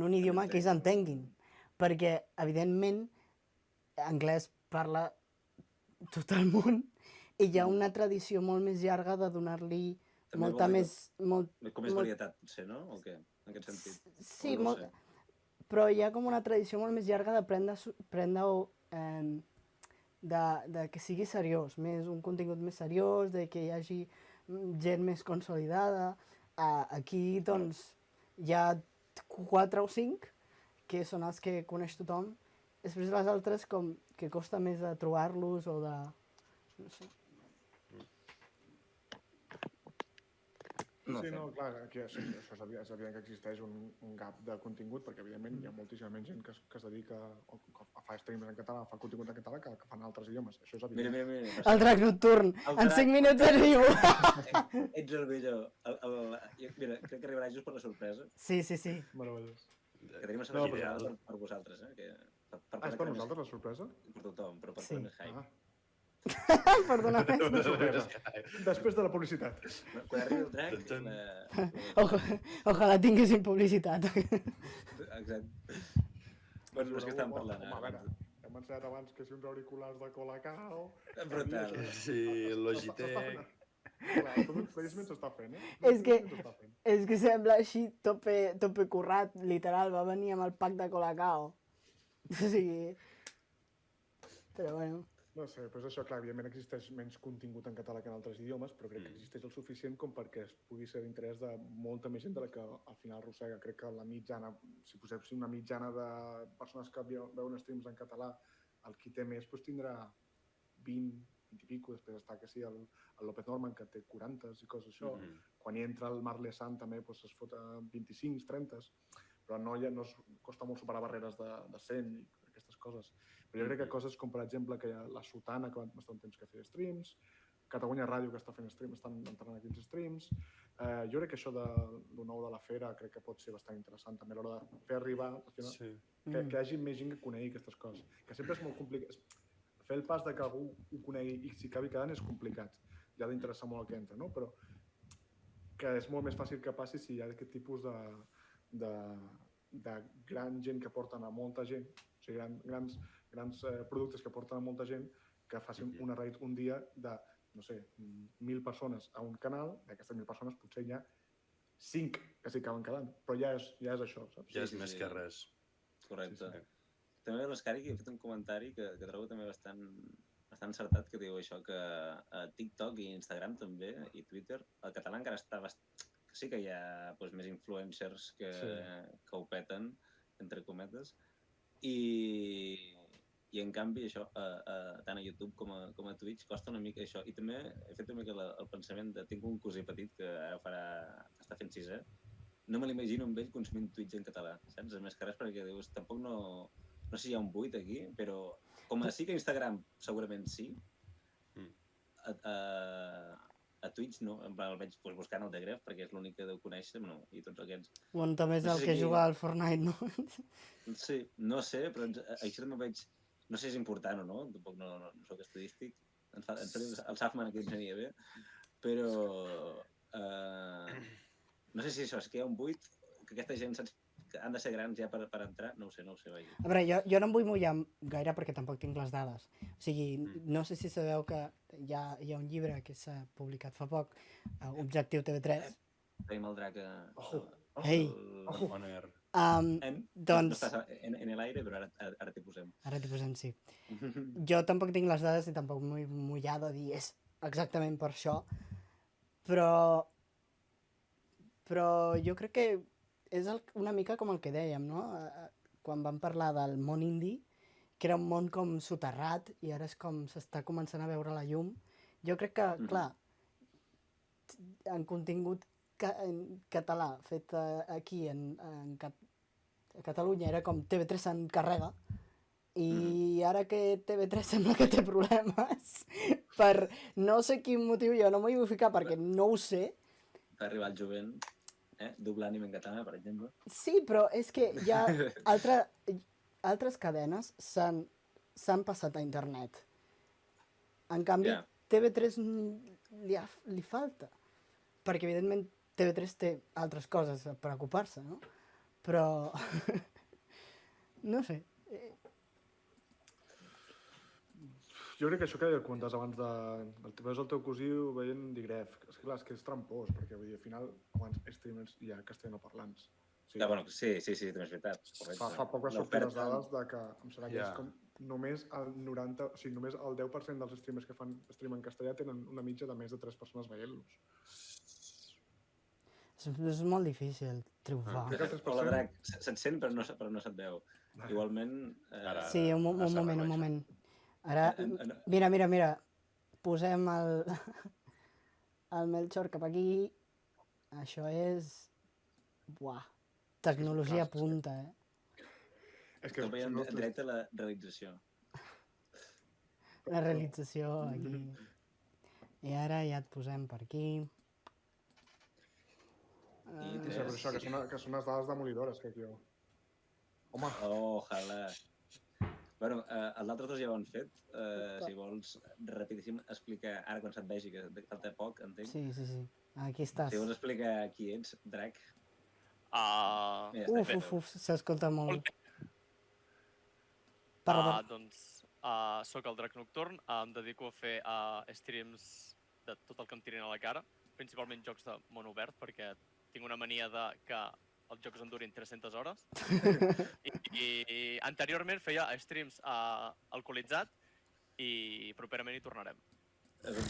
Speaker 1: un idioma que ells entenguin. Perquè, evidentment, anglès parla tot el món i hi ha una tradició molt més llarga de donar-li molta més...
Speaker 2: Com més varietat, potser, no? O què? En aquest sentit.
Speaker 1: Sí, però hi ha com una tradició molt més llarga de prendre-ho de que sigui seriós, un contingut més seriós, de que hi hagi gent més consolidada. Aquí, doncs, hi ha 4 o 5 que són els que coneix tothom. Després les altres com que costa més de trobar-los o de... no sé.
Speaker 4: Sí, no, clar, aquí això és evident que existeix un gap de contingut, perquè evidentment hi ha moltíssima menys gent que es dedica a fer streams en català, a fer contingut en català, que fan altres idiomes. Això és evident.
Speaker 2: Mira.
Speaker 1: El drac nocturn, en 5 minuts arribo.
Speaker 2: Ets el millor. Mira, crec que arribarà just per la sorpresa.
Speaker 1: Sí.
Speaker 4: Meravellós.
Speaker 2: Que tenim una sorpresa per vosaltres,
Speaker 4: És per nosaltres la sorpresa?
Speaker 2: Per tothom, però per Planet Hype.
Speaker 1: Perdona.
Speaker 4: Després de la publicitat.
Speaker 2: Quan arribi el drac...
Speaker 1: Ojalà tinguessin publicitat.
Speaker 2: Exacte. Bueno, no és que estàvem parlant
Speaker 4: ara. A veure, hem ensenyat abans que si uns auriculars de Colacao...
Speaker 2: Brutal.
Speaker 3: Sí, el Logitech...
Speaker 4: Tot s'està fent,
Speaker 1: És que sembla així tope currat, literal, va venir amb el pack de Colacao. O sigui... Però bueno...
Speaker 4: No sé, però és això, clar, evidentment existeix menys contingut en català que en altres idiomes, però crec que existeix el suficient com perquè es pugui ser d'interès de molta més gent de la que al final arrossega. Crec que la mitjana, si posem una mitjana de persones que veuen streams en català, el qui té més doncs tindrà 20 i pico, després està que sí, el López Norman, que té 40 i coses això. Quan hi entra el Marc Lesan també doncs es fot a 25, 30, però no costa molt superar barreres de 100 i aquestes coses. Però jo crec que coses com, per exemple, que la Sotana, que va estar un temps que feia streams, Catalunya Ràdio, que està fent streams, estan entrant aquí els streams. Jo crec que això de lo nou de la Fera crec que pot ser bastant interessant també a l'hora de fer arribar, al final, que hi hagi més gent que conegui aquestes coses. Que sempre és molt complicat. Fer el pas de que algú ho conegui i s'hi acabi quedant és complicat. Ja ha d'interessar molt el que entra, no? Però que és molt més fàcil que passi si hi ha aquest tipus de gran gent que porten a molta gent, o sigui, grans productes que porten a molta gent, que facin una raid un dia de no sé, 1.000 persones a un canal, d'aquestes 1.000 persones potser hi ha 5 que s'hi acaben quedant, però ja és això, saps?
Speaker 3: Ja és més que res.
Speaker 2: Correcte.
Speaker 4: Sí.
Speaker 2: També l'Escari que ha fet un comentari que trobo també bastant encertat, que diu això, que a TikTok i Instagram també, i Twitter, el català encara està sí que hi ha doncs, més influencers que ho peten, entre cometes, i en canvi això, tant a YouTube com a Twitch costa una mica això. I també he fet una mica el pensament de tinc un cosí petit que ara està fent 6è, no me l'imagino amb ell consumint Twitch en català, saps? A més que res perquè dius, tampoc no sé si hi ha un buit aquí, però com a sí que Instagram segurament sí, a Twitch no, el veig buscant el de Gref perquè és l'únic que deu conèixer, no, i tots aquests.
Speaker 1: On també és el que juga al Fortnite, no?
Speaker 2: Sí, no sé, però això també veig, no sé si és important o no, tampoc no soc estadístic, el Safman aquí ens aniria bé, però no sé si això, és que hi ha un buit, que aquesta gent saps que han de ser grans ja per entrar, no ho sé, vaja.
Speaker 1: A veure, jo no em vull mullar gaire perquè tampoc tinc les dades. O sigui, no sé si sabeu que hi ha un llibre que s'ha publicat fa poc, Objectiu TV3.
Speaker 2: Tenim el drac
Speaker 1: Ei!
Speaker 3: On air.
Speaker 2: No estàs en l'aire, però ara t'hi posem.
Speaker 1: Ara t'hi posem, sí. Jo tampoc tinc les dades i tampoc m'he mullat a dir és exactament per això, però jo crec que és una mica com el que dèiem, no? Quan vam parlar del món indi, que era un món com soterrat i ara és com s'està començant a veure la llum. Jo crec que, clar, en contingut en català fet aquí a Catalunya era com TV3 s'encarrega i ara que TV3 sembla que té problemes per no sé quin motiu, jo no m'hi vull ficar perquè no ho sé.
Speaker 2: Va arribar el jovent, doblant en català, per exemple.
Speaker 1: Sí, però és que hi ha altres cadenes s'han passat a internet. En canvi, TV3 li falta. Perquè, evidentment, TV3 té altres coses a preocupar-se, no? Però... no sé.
Speaker 4: Jo crec que això que comentaves abans del TV3 el teu cosí ho veient digref. És que clar, és que és trampós, perquè vull dir, al final, quants streamers hi ha castellanoparlants?
Speaker 2: Sí, bueno, sí, també és veritat.
Speaker 4: Fa poc va sortir les dades de que em sembla que és com només el 90, o sigui, només el 10% dels streamers que fan stream en castellà tenen una mitja de més de 3 persones veient-los.
Speaker 1: És molt difícil triomfar.
Speaker 2: Hola, Drac, se't sent però no se't veu. Igualment...
Speaker 1: Sí, un moment. Ara, mira, posem el Melchor cap aquí. Això és... Buah, tecnologia punta,
Speaker 2: És que veiem directe la realització.
Speaker 1: La realització aquí. I ara ja et posem per aquí.
Speaker 4: Però això, que són les dades demolidores, crec jo. Home!
Speaker 2: Ojalà! Bueno, els altres dos ja ho han fet. Si vols, rapidíssim, explicar, ara quan se't vegi, que falta poc, entenc.
Speaker 1: Sí. Aquí estàs.
Speaker 2: Si vols explicar qui ets, Drac.
Speaker 1: S'escolta molt.
Speaker 5: Doncs soc el Drac Nocturn, em dedico a fer streams de tot el que em tirin a la cara, principalment jocs de món obert, perquè tinc una mania de que els jocs en durin 300 hores. I anteriorment feia streams alcoholitzat i properament hi tornarem.
Speaker 2: És un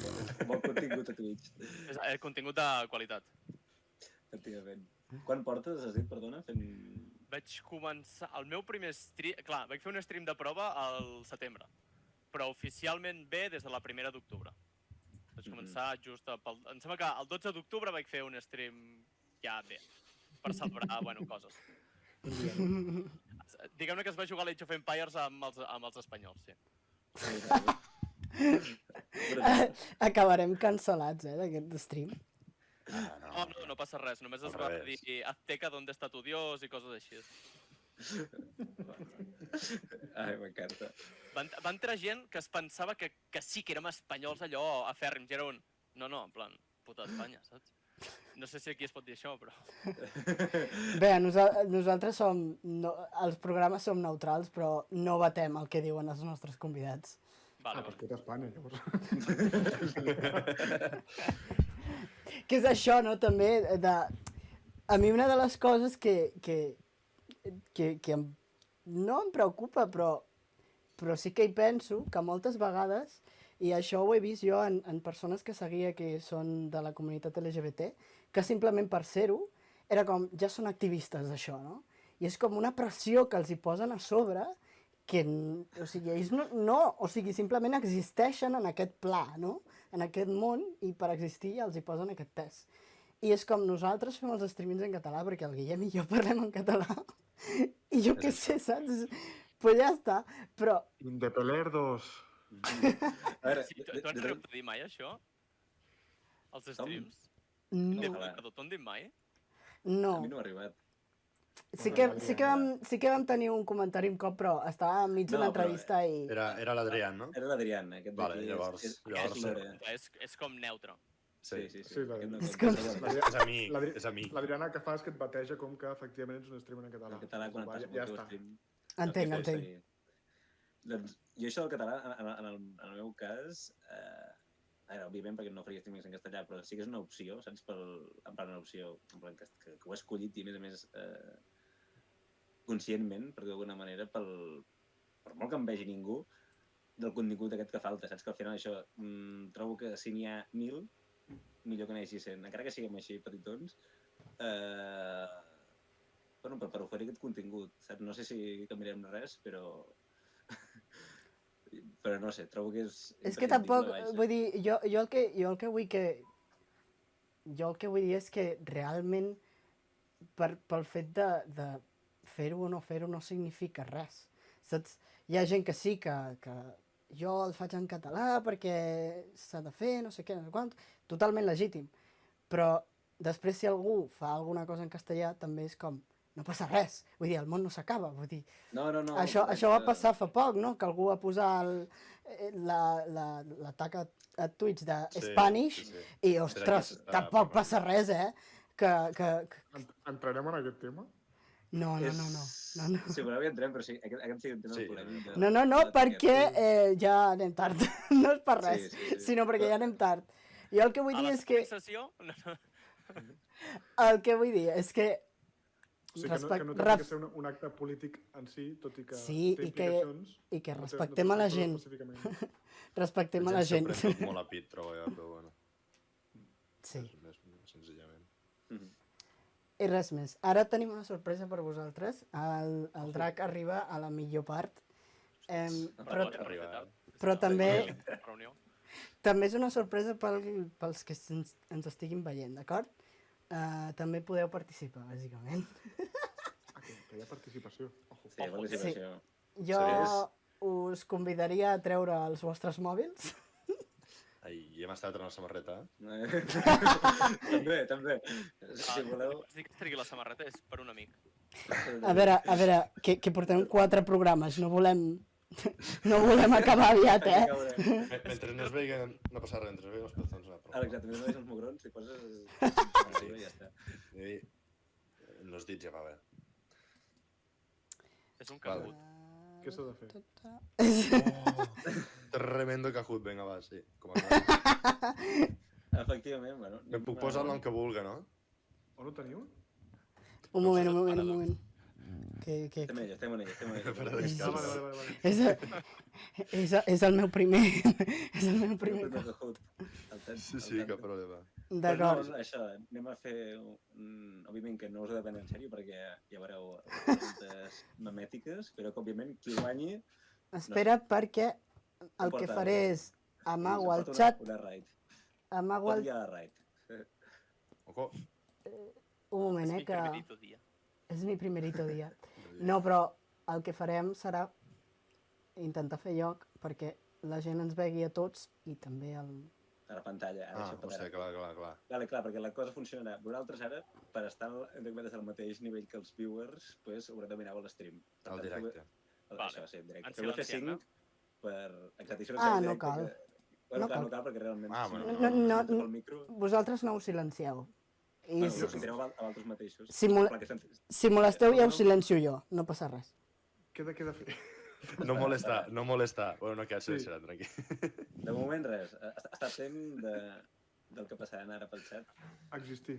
Speaker 2: bon contingut a Twitch.
Speaker 5: És contingut de qualitat.
Speaker 2: Efectivament. Quan portes, has dit, perdona?
Speaker 5: Vaig començar... El meu primer stream... Clar, vaig fer un stream de prova al setembre, però oficialment ve des de la 1 d'octubre. Vaig començar just... Em sembla que el 12 d'octubre vaig fer un stream ja bé, per celebrar, coses. Diguem-ne que es va jugar a l'Age of Empires amb els espanyols, sí.
Speaker 1: Acabarem cancel·lats, d'aquest stream.
Speaker 5: No passa res, només es va dir Azteca, ¿dónde está tu Dios? I coses així.
Speaker 2: Ai, m'encanta.
Speaker 5: Va entrar gent que es pensava que sí que érem espanyols allò afèrrims, i era un... No, en plan, puta Espanya, saps? No sé si aquí es pot dir això, però...
Speaker 1: Bé, nosaltres som... Els programes som neutrals, però no batem el que diuen els nostres convidats.
Speaker 5: Vale,
Speaker 4: Pues tot Espanya, llavors.
Speaker 1: Que és això, no, també, a mi una de les coses que no em preocupa, però sí que hi penso que moltes vegades, i això ho he vist jo en persones que seguia que són de la comunitat LGBT, que simplement per ser-ho, era com, ja són activistes d'això, no? I és com una pressió que els hi posen a sobre, que, o sigui, ells o sigui, simplement existeixen en aquest pla, no? En aquest món, i per existir els hi posen aquest pes. I és com nosaltres fem els streamings en català, perquè el Guillem i jo parlem en català, i jo què sé, saps? Pues ja està, però...
Speaker 4: Indepelerdos.
Speaker 2: A veure,
Speaker 5: Sí, tu has arribat a dir mai això? Els streams?
Speaker 1: No.
Speaker 5: Perdó, t'ho han dit mai?
Speaker 1: No.
Speaker 2: a mi no m'ha arribat.
Speaker 1: Sí que vam tenir un comentari un cop, però estava enmig d'una
Speaker 2: No, però
Speaker 1: entrevista i...
Speaker 3: Era l'Adrián, no?
Speaker 2: Era l'Adrián, aquest
Speaker 3: Vale,
Speaker 2: d'aquí.
Speaker 3: llavors
Speaker 5: És com neutre.
Speaker 2: Sí.
Speaker 4: Sí,
Speaker 2: aquest no
Speaker 1: És
Speaker 2: compta.
Speaker 1: com-
Speaker 2: Però bueno,
Speaker 3: És amic, és amic.
Speaker 4: L'Adriana que fa és que et bateja com que efectivament ets un streamer en català.
Speaker 2: el català quan estàs
Speaker 4: Ja
Speaker 2: amb el teu
Speaker 4: està.
Speaker 2: stream.
Speaker 1: Entenc,
Speaker 2: el que fes,
Speaker 1: entenc.
Speaker 2: Doncs jo això del català, en el meu cas, ara, òbviament perquè no faria streamings en castellà, però sí que és una opció, saps? En plan, una opció en plan, que ho he escollit i, a més, conscientment, per d'alguna manera, per molt que em vegi ningú, del contingut aquest que falta, saps? Que al final això, trobo que si n'hi ha 1.000, millor que n'hi hagi 100, encara que siguem així petitons, bueno, per oferir aquest contingut, saps? No sé si canviarem res, però no sé, trobo que és...
Speaker 1: És que tampoc, vull dir, jo el que vull dir és que realment pel fet de fer-ho o no fer-ho no significa res, saps? Hi ha gent que sí, que jo el faig en català perquè s'ha de fer, no sé què, no sé quant, totalment legítim, però després si algú fa alguna cosa en castellà també és com, no passa res, vull dir, el món no s'acaba, vull dir,
Speaker 2: No.
Speaker 1: això va passar fa poc, no?, que algú va posar la taca a Twitch de Spanish i, ostres, tampoc passa res, que...
Speaker 4: Entrarem en aquest tema?
Speaker 1: No.
Speaker 2: Sí, però ja entrem, però sí, aquest sí que en tema polèmic.
Speaker 1: No, perquè ja anem tard, no és per res, sinó perquè ja anem tard. Jo el que vull dir és que... El que vull dir és que...
Speaker 4: O sigui, que no té que ser un acte polític en si, tot i que té implicacions.
Speaker 1: I que respectem a la gent. Respectem a la gent.
Speaker 3: La gent s'ho pren tot molt a pit, trobo jo, però bueno.
Speaker 1: Sí.
Speaker 3: Més senzillament.
Speaker 1: I res més. Ara tenim una sorpresa per vosaltres. El drac arriba a la millor part. Però també és una sorpresa pels que ens estiguin veient, d'acord? També podeu participar, bàsicament.
Speaker 4: Que hi ha participació.
Speaker 2: Sí, participació.
Speaker 1: Jo us convidaria a treure els vostres mòbils.
Speaker 3: I hem estat en la samarreta.
Speaker 2: També. Si voleu...
Speaker 5: Si que es tregui la samarreta és per un amic.
Speaker 1: A veure, que portem 4 programes, no volem acabar aviat,
Speaker 3: Mentre no es veien... No passa res, mentre es veien els petons.
Speaker 2: Exacte, mentre no veus els mugrons, si poses... I ja està.
Speaker 3: No has dit ja va bé.
Speaker 5: És un cabut.
Speaker 4: Què s'ha de fer?
Speaker 3: Tremendo cajut, vinga, va, sí.
Speaker 2: Efectivament, bueno...
Speaker 3: Em puc posar el nom que vulga, no?
Speaker 4: On ho teniu?
Speaker 1: Un moment.
Speaker 2: Estem en ell.
Speaker 1: És el meu primer... És el meu primer...
Speaker 3: Sí, cap problema.
Speaker 1: D'acord.
Speaker 2: No, això, anem a fer... Òbviament que no us he de prendre en sèrio perquè ja veureu moltes memètiques, però que òbviament qui guanyi...
Speaker 1: Espera, perquè el que faré és amago al xat... Amago al... Un moment, que... És mi primerito dia. No, però el que farem serà intentar fer lloc perquè la gent ens vegi a tots i també el...
Speaker 2: A la pantalla.
Speaker 3: Hòstia, clar.
Speaker 2: Vale, clar, perquè la cosa funcionarà. Vosaltres ara, per estar al mateix nivell que els viewers, pues, haureu de mirar l'stream.
Speaker 3: Al directe.
Speaker 2: Això, sí, en directe. Heu de fer 5 per... Exacte,
Speaker 1: no cal.
Speaker 2: Bueno, clar, no cal perquè realment...
Speaker 1: No, vosaltres no us silencieu.
Speaker 2: Us sentireu a vosaltres mateixos.
Speaker 1: Si molesteu ja us silencio jo, no passa res.
Speaker 4: Què he de fer?
Speaker 3: No molestar, no molestar. Bueno, no cal
Speaker 4: Sí.
Speaker 3: ser tranquil.
Speaker 2: De moment res. Està atent del que passaran ara pel xat.
Speaker 4: Existir.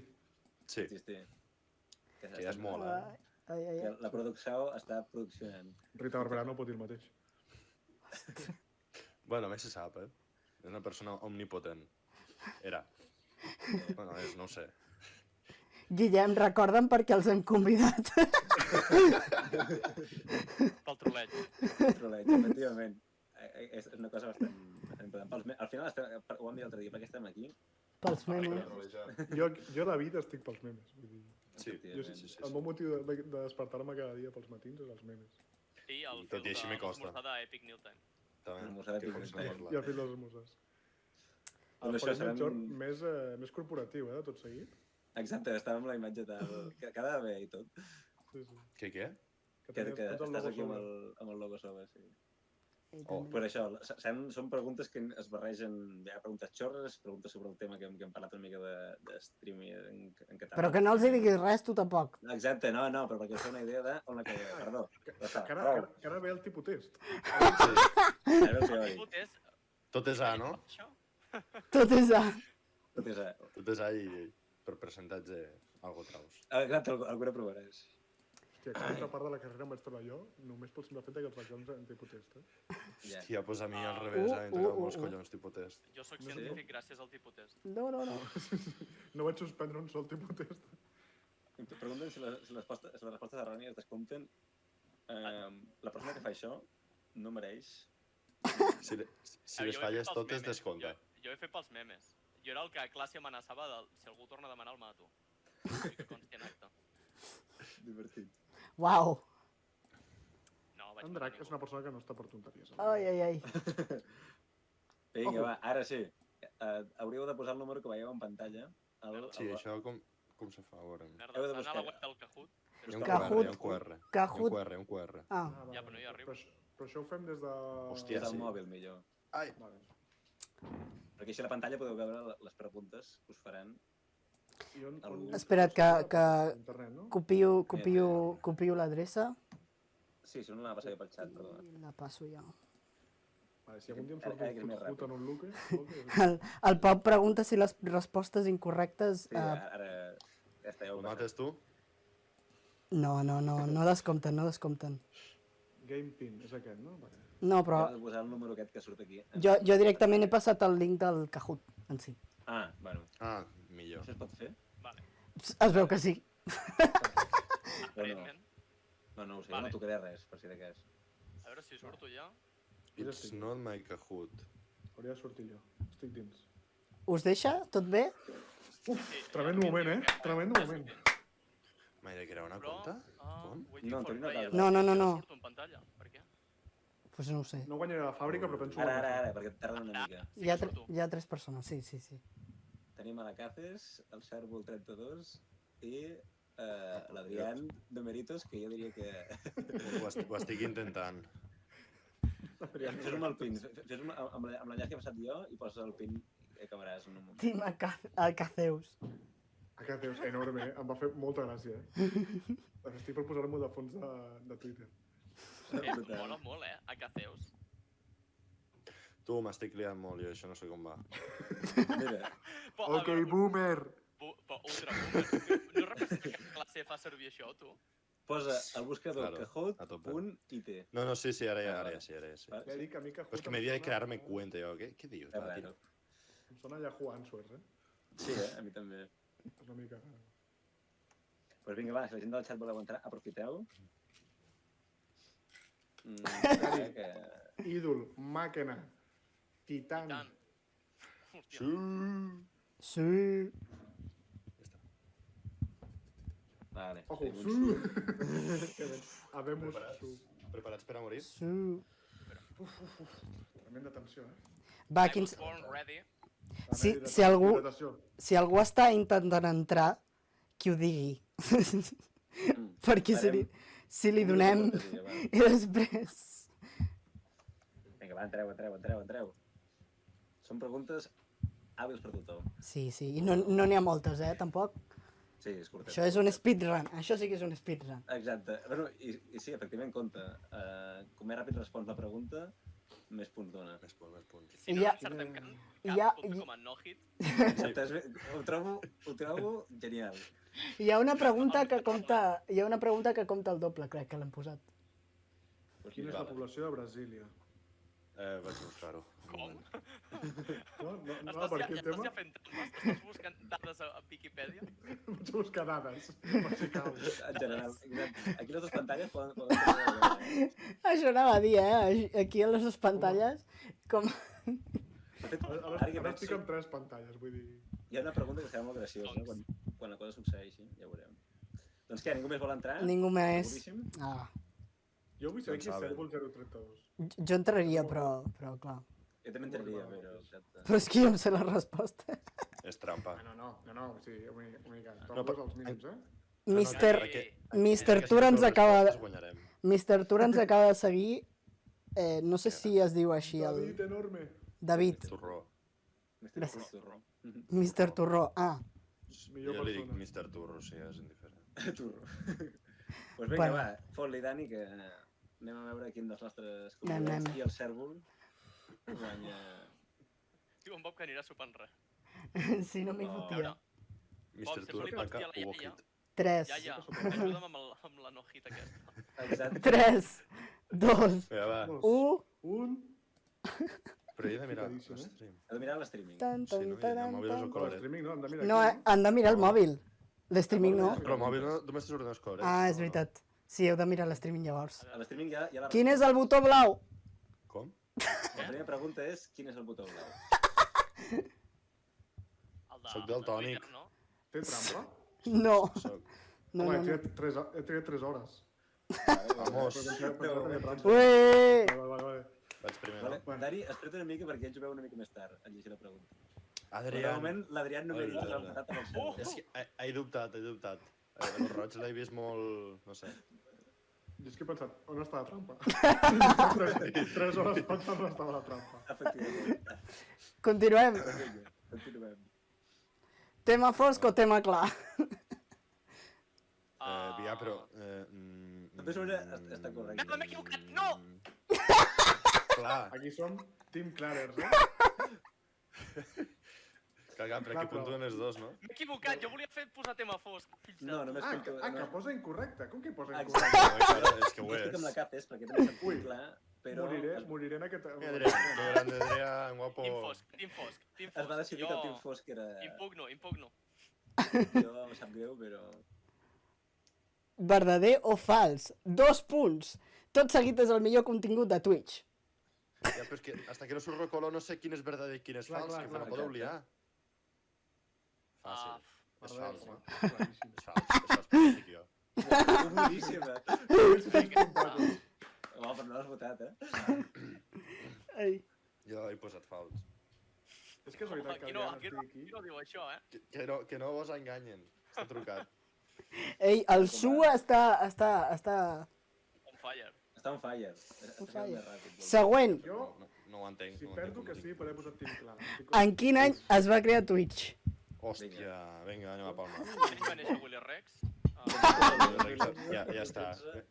Speaker 3: Sí,
Speaker 2: Existir.
Speaker 3: que ja és molt, eh?
Speaker 2: Que la producció està produccionant.
Speaker 4: Rita Barberà no pot dir el mateix.
Speaker 3: Bueno, més se sap, eh? És una persona omnipotent. Era. Bueno, és, no ho sé.
Speaker 1: Guillem, recorda'm per què els hem convidat.
Speaker 5: Pel troleig.
Speaker 2: Troleig, efectivament. És una cosa bastant important. Al final, ho vam dir l'altre dia, per què estem aquí?
Speaker 1: Pels memes.
Speaker 4: Jo a la vida estic pels memes. Vull dir,
Speaker 3: Sí,
Speaker 2: Efectivament.
Speaker 4: el meu motiu de despertar-me cada dia pels matins és els memes.
Speaker 5: I el
Speaker 3: I tot i
Speaker 5: fil
Speaker 3: així
Speaker 5: de
Speaker 3: me costa.
Speaker 5: l'esmorzar d'Epic New Time.
Speaker 3: També.
Speaker 2: Esmorzar de
Speaker 3: Que
Speaker 2: Pico
Speaker 3: pots
Speaker 2: Time.
Speaker 3: parlar.
Speaker 4: I el fil dels esmorzars. El
Speaker 2: Doncs això
Speaker 4: Foreign
Speaker 2: serem-
Speaker 4: Short més corporatiu, de tot seguit.
Speaker 2: Exacte, estava amb la imatge tal... Que quedava bé i tot.
Speaker 4: Sí, sí.
Speaker 3: Què?
Speaker 4: Que
Speaker 2: Que
Speaker 4: tenies tot el
Speaker 2: estàs
Speaker 4: logo
Speaker 2: aquí
Speaker 4: sobre.
Speaker 2: amb el logo sobre, sí.
Speaker 3: Oh,
Speaker 2: Per això, són preguntes que es barregen, hi ha preguntes xorres, preguntes sobre el tema que hem parlat una mica de streaming en català.
Speaker 1: Però que no els hi diguis res, tu tampoc.
Speaker 2: Exacte, no, però perquè us feu una idea de on la caigueu. Perdó. Ja està,
Speaker 4: Que
Speaker 2: prou.
Speaker 4: ara ve el tipus test.
Speaker 2: Ara el teòric.
Speaker 5: Tot és...
Speaker 3: Tot és A, no?
Speaker 5: Això?
Speaker 1: Tot és A.
Speaker 2: Tot és A.
Speaker 3: Tot és A i per percentatge algo traus.
Speaker 2: Exacte, alguna provaràs.
Speaker 4: Hòstia, aquesta part de la carrera em vaig trobar jo, només pel simple fet que els vaig en tipus test.
Speaker 2: Ja.
Speaker 3: Hòstia, pues a mi al revés, em toca molts collons tipus test.
Speaker 5: Jo sóc
Speaker 4: No sé.
Speaker 5: científic gràcies al tipus test.
Speaker 1: No.
Speaker 4: No vaig suspendre un sol tipus test.
Speaker 2: Em pregunten si les respostes errònies descompten. La persona que fa això no mereix...
Speaker 3: Si
Speaker 5: Ah,
Speaker 3: les
Speaker 5: jo ho he fet
Speaker 3: falles
Speaker 5: pels
Speaker 3: totes,
Speaker 5: memes.
Speaker 3: descompta.
Speaker 5: Jo he fet pels memes. Jo era el que a classe amenaçava de si algú torna a demanar el mato. I que consti en acte.
Speaker 2: Divertit.
Speaker 1: Uau.
Speaker 5: No, vaig
Speaker 4: En
Speaker 5: matar
Speaker 4: Drac
Speaker 5: ningú.
Speaker 4: és una persona que no està per tonteries.
Speaker 1: Ai.
Speaker 2: Vinga,
Speaker 4: Ojo.
Speaker 2: va, ara sí. Hauríeu de posar el número que veieu en pantalla.
Speaker 3: Sí, això com se fa, a veure.
Speaker 5: Merda,
Speaker 2: Heu de
Speaker 5: està a la
Speaker 2: buscar.
Speaker 5: web del Kahoot.
Speaker 3: Hi ha un
Speaker 1: Kahoot.
Speaker 3: QR, hi ha un QR.
Speaker 1: Kahoot.
Speaker 3: Un QR.
Speaker 1: Ah,
Speaker 5: Ja, però no hi arribo.
Speaker 4: Però això ho fem des de...
Speaker 3: Hòstia,
Speaker 2: Des del
Speaker 3: sí.
Speaker 2: mòbil, millor.
Speaker 3: Ai!
Speaker 4: Vale.
Speaker 2: Perquè així a la pantalla podeu veure les preguntes que us faran.
Speaker 4: I on
Speaker 1: Espera't, que
Speaker 4: Internet, no?
Speaker 1: copio l'adreça
Speaker 2: Sí, si no la passaré pel xat, perdó.
Speaker 1: i la passo jo.
Speaker 4: Vale, si algun dia em
Speaker 2: Ara
Speaker 4: surt
Speaker 2: que és
Speaker 4: un
Speaker 2: més
Speaker 4: foot
Speaker 2: ràpid.
Speaker 4: en un look,
Speaker 1: El Pau pregunta si les respostes incorrectes...
Speaker 2: Sí, ara ja està, ja ho
Speaker 3: Ho mates tu?
Speaker 1: No descompten.
Speaker 4: Game Pin, és aquest, no? Vale.
Speaker 1: No, però
Speaker 2: Heu de posar el número aquest que surt aquí.
Speaker 1: jo directament he passat el link del Kahoot en si.
Speaker 2: Ah, bueno.
Speaker 3: Ah, millor.
Speaker 2: Això es pot fer?
Speaker 5: Vale.
Speaker 1: Es veu que sí.
Speaker 5: Aparentment.
Speaker 2: No ho sé,
Speaker 5: Vale.
Speaker 2: no tocaré res, per si de cas.
Speaker 5: A veure si surto ja.
Speaker 3: It's not my Kahoot.
Speaker 4: Hauria de sortir jo. Estic dins.
Speaker 1: Us deixa? Tot bé?
Speaker 5: Sí,
Speaker 4: Tremendo moment, eh? Tremendo moment.
Speaker 3: M'he de crear una
Speaker 5: Però...
Speaker 3: compte? Com?
Speaker 5: waiting
Speaker 2: No,
Speaker 5: for
Speaker 2: Antonio,
Speaker 5: players.
Speaker 1: no, no, no, no.
Speaker 5: Surto en pantalla. Per què?
Speaker 1: Pues no ho sé.
Speaker 4: No guanyaré la fàbrica, però penso...
Speaker 2: Ara, perquè tarda una mica.
Speaker 5: Sí que surto.
Speaker 1: Hi ha 3 persones, sí.
Speaker 2: Tenim a la Caces, el Cèrvol 32 i l'Adrián de Meritos, que jo diria que...
Speaker 3: Ho estic intentant.
Speaker 2: Fes-me el pin, amb l'enllaç que he passat jo i poses el pin i acabaràs en un moment.
Speaker 1: Team Alcaceus.
Speaker 4: Aquest és enorme, eh? Em va fer molta gràcia, eh? Estic per posar-m'ho de fons de Twitter.
Speaker 5: Mola molt, a Caceus.
Speaker 3: Tu, m'estic liant molt, jo això no sé com va.
Speaker 2: Mira,
Speaker 5: Però, a
Speaker 4: Ok,
Speaker 5: veure,
Speaker 4: boomer!
Speaker 5: Però ultra boomer. No representa que classe fa servir això, tu?
Speaker 2: posa al buscador
Speaker 3: Claro, a tope.
Speaker 2: Kahoot.it.
Speaker 3: No, sí, ara
Speaker 2: Ah, vale.
Speaker 3: ja sí.
Speaker 2: Vale.
Speaker 4: Ja dic que a mi que
Speaker 3: Però és que m'he de crear-me cuenta, jo. Què dius?
Speaker 2: És
Speaker 3: Va,
Speaker 2: raro.
Speaker 4: Em sona Yahoo Answers, eh?
Speaker 2: Sí, a mi també.
Speaker 4: És una mica...
Speaker 2: Pues vinga, va, si la gent del xat voleu entrar, aprofiteu. Que...
Speaker 4: Ídol, màquina, titan.
Speaker 5: Tant. Hòstia.
Speaker 3: Sí.
Speaker 1: Sí.
Speaker 2: Vale.
Speaker 4: Ojo,
Speaker 2: tenim un
Speaker 4: Que bé. Habemos su...
Speaker 3: Preparats per a morir?
Speaker 1: Sí.
Speaker 4: Tremenda tensió, eh?
Speaker 1: Va,
Speaker 5: I was born ready.
Speaker 1: Si algú-
Speaker 4: Hidratació.
Speaker 1: si algú està intentant entrar, qui ho digui.
Speaker 2: Mm.
Speaker 1: Perquè
Speaker 2: Farem
Speaker 1: si li
Speaker 2: un
Speaker 1: donem...
Speaker 2: minut de cortesia, va.
Speaker 1: I després...
Speaker 2: Vinga, va, entreu. Són preguntes hàbils per tothom.
Speaker 1: Sí, i no n'hi ha moltes, tampoc.
Speaker 2: Sí, és curtet.
Speaker 1: Això és un speedrun. Això sí que és un speedrun.
Speaker 2: Exacte. Bueno, i sí, efectivament compta. Com més ràpid respons la pregunta, més punts dona.
Speaker 3: Més punts.
Speaker 5: Si no l'encertem cap, compta com a no-hit.
Speaker 2: Exacte, ho trobo genial.
Speaker 1: Hi ha una pregunta que compta el doble, crec que l'hem posat.
Speaker 4: Quina és la població de Brasília?
Speaker 3: Vaig buscar-ho.
Speaker 5: Com?
Speaker 4: No, per quin
Speaker 5: Estàs
Speaker 4: tema?
Speaker 5: ja fent trampes? Estàs buscant dades a Wikipedia?
Speaker 4: Vaig a buscar dades, per si cal.
Speaker 2: En general. Exacte. Aquí les dues pantalles poden...
Speaker 1: Això anava a dir, aquí a les dues pantalles, com...
Speaker 2: De fet,
Speaker 4: Ara
Speaker 2: ara que
Speaker 4: estic
Speaker 2: penso,
Speaker 4: amb 3 pantalles, vull dir...
Speaker 2: hi ha una pregunta que serà molt graciosa quan la cosa succeeixi, ja ho veurem. Doncs què, ningú més vol entrar?
Speaker 1: Ningú més.
Speaker 2: Seguríssim?
Speaker 1: Ah,
Speaker 4: Jo vull saber qui és
Speaker 3: saben.
Speaker 4: Cèrvol 032.
Speaker 1: jo entraria, però clar.
Speaker 2: Jo també entraria, però... Exacte.
Speaker 1: Però és que jo em sé la resposta.
Speaker 3: És trampa.
Speaker 4: No, sí, una mica.
Speaker 3: No,
Speaker 4: Tocs els mínims,
Speaker 1: Mister,
Speaker 3: perquè-
Speaker 1: Mister
Speaker 3: Aquestes
Speaker 1: Tura ens
Speaker 3: dues
Speaker 1: acaba...
Speaker 3: respostes guanyarem.
Speaker 1: Mister Tura ens acaba de seguir. No sé si es diu així el...
Speaker 4: David, enorme.
Speaker 1: David.
Speaker 3: Turró.
Speaker 1: Gràcies.
Speaker 2: Turró.
Speaker 1: Mister Turró. Ah,
Speaker 4: Millor
Speaker 3: Jo li dic
Speaker 4: persona.
Speaker 3: Mr. Turro, sí, és indiferent.
Speaker 2: Turró. Doncs vinga,
Speaker 1: Bueno.
Speaker 2: va, fot-li, Dani, que anem a veure quin dels nostres
Speaker 1: Anem.
Speaker 2: convidats i el cèrvol guanya...
Speaker 5: Diu en Bob que anirà sopant res.
Speaker 1: si no m'hi
Speaker 2: Oh.
Speaker 1: fotia.
Speaker 3: Mr.
Speaker 5: sempre
Speaker 3: Turro
Speaker 5: li pots
Speaker 3: tanca
Speaker 5: dir a la
Speaker 3: Hugo
Speaker 5: iaia.
Speaker 3: Hit.
Speaker 1: 3.
Speaker 5: Ja, ajuda'm amb la no-hit aquesta.
Speaker 2: Exacte.
Speaker 1: 3, 2,
Speaker 3: Vinga, va.
Speaker 1: 1...
Speaker 4: Un...
Speaker 3: Però he de mirar
Speaker 4: Complicadíssim,
Speaker 3: l'stream.
Speaker 2: Heu de mirar l'streaming.
Speaker 1: Tan,
Speaker 3: Sí,
Speaker 1: tan,
Speaker 3: no? I el
Speaker 1: taran,
Speaker 3: mòbil és el
Speaker 1: tan.
Speaker 4: Però
Speaker 3: coloret.
Speaker 4: l'streaming no, hem de mirar
Speaker 1: No,
Speaker 4: aquí.
Speaker 1: han de mirar el mòbil. L'streaming no.
Speaker 3: Però el mòbil només te surten els colorets.
Speaker 1: Ah, és veritat. Sí, heu de mirar l'streaming llavors.
Speaker 2: A l'streaming ja la...
Speaker 1: Quin és el botó blau?
Speaker 3: Com?
Speaker 2: La primera pregunta és quin és el botó blau?
Speaker 5: El de,
Speaker 3: Soc daltònic.
Speaker 5: Twitter, no?
Speaker 4: Té trampa?
Speaker 1: No.
Speaker 3: Soc...
Speaker 1: No,
Speaker 4: Home,
Speaker 1: no, no.
Speaker 4: he trigat 3 hores.
Speaker 3: Vamos.
Speaker 4: Pensava que tenia trampa.
Speaker 1: Ué!
Speaker 4: Vale.
Speaker 3: Vaig primer,
Speaker 2: Vale.
Speaker 3: no?
Speaker 2: Dani, espera't una mica perquè ells ho veuen una mica més tard, en llegir la pregunta. Però de
Speaker 3: Adrián.
Speaker 2: moment, l'Adrián no m'ha dit
Speaker 3: Hola,
Speaker 2: l'ha
Speaker 3: hola.
Speaker 2: empatat amb el cèrvol.
Speaker 3: És que he dubtat. El roig l'he vist molt... no sé.
Speaker 4: Jo és que he pensat, on està la trampa? 3 hores pensant on estava la trampa.
Speaker 2: Efectivament.
Speaker 1: Continuem.
Speaker 2: Vinga, continuem.
Speaker 1: Tema fosc o tema clar?
Speaker 3: Ja, però...
Speaker 2: També sobre està correcte.
Speaker 5: M'he equivocat, no!
Speaker 3: Clar,
Speaker 4: Aquí som Team Clarers,
Speaker 3: cagat, però aquí puntuen els dos, no?
Speaker 5: M'he equivocat, jo volia posar tema fosc. Fills de...
Speaker 2: No, només
Speaker 4: que posa incorrecte. Com que posa
Speaker 2: Exacte.
Speaker 4: incorrecte?
Speaker 3: És que ho
Speaker 2: Jo estic amb la
Speaker 3: és.
Speaker 2: capes perquè també se'n
Speaker 4: Ui.
Speaker 2: clar, però
Speaker 4: Moriré en aquest...
Speaker 3: Mira, Adrián, que grande Adrián, guapo.
Speaker 5: Team fosc, team fosc, team fosc.
Speaker 2: es va decidir que el Team Fosc era...
Speaker 5: Impugno.
Speaker 2: Jo em sap greu, però...
Speaker 1: Verdader o fals? 2 punts. Tot seguit és el millor contingut de Twitch.
Speaker 3: Ja, però és que hasta que no surt recolor no sé quin és verdader i quin és
Speaker 4: Clar,
Speaker 3: fals,
Speaker 4: clar,
Speaker 3: que me la
Speaker 4: clar,
Speaker 3: podeu
Speaker 2: exacte.
Speaker 3: liar. Fàcil. És fals.
Speaker 4: Claríssim.
Speaker 3: És fals, però dic jo.
Speaker 2: Boníssima. Home, però no l'has votat,
Speaker 1: Ai.
Speaker 3: Jo he posat fals.
Speaker 4: És que és veritat que
Speaker 5: Aquí
Speaker 4: Adrián
Speaker 5: no,
Speaker 4: estigui aquí.
Speaker 5: aquí no diu això,
Speaker 3: Que no vos enganyen. Està trucat.
Speaker 1: Ei, el Su està...
Speaker 5: On fire.
Speaker 2: Està on fire.
Speaker 1: On
Speaker 2: Està
Speaker 1: fire.
Speaker 2: més ràpid.
Speaker 1: Següent.
Speaker 4: Jo,
Speaker 3: No ho entenc.
Speaker 4: si
Speaker 3: no ho
Speaker 4: perdo
Speaker 3: entenc
Speaker 4: que
Speaker 3: com
Speaker 4: sí,
Speaker 3: dic.
Speaker 4: però he posat Team Clar.
Speaker 1: En quin any es va crear Twitch?
Speaker 3: Hòstia, vinga, anem a palmar.
Speaker 5: Ell va néixer a Willy Rex.
Speaker 3: Ja està.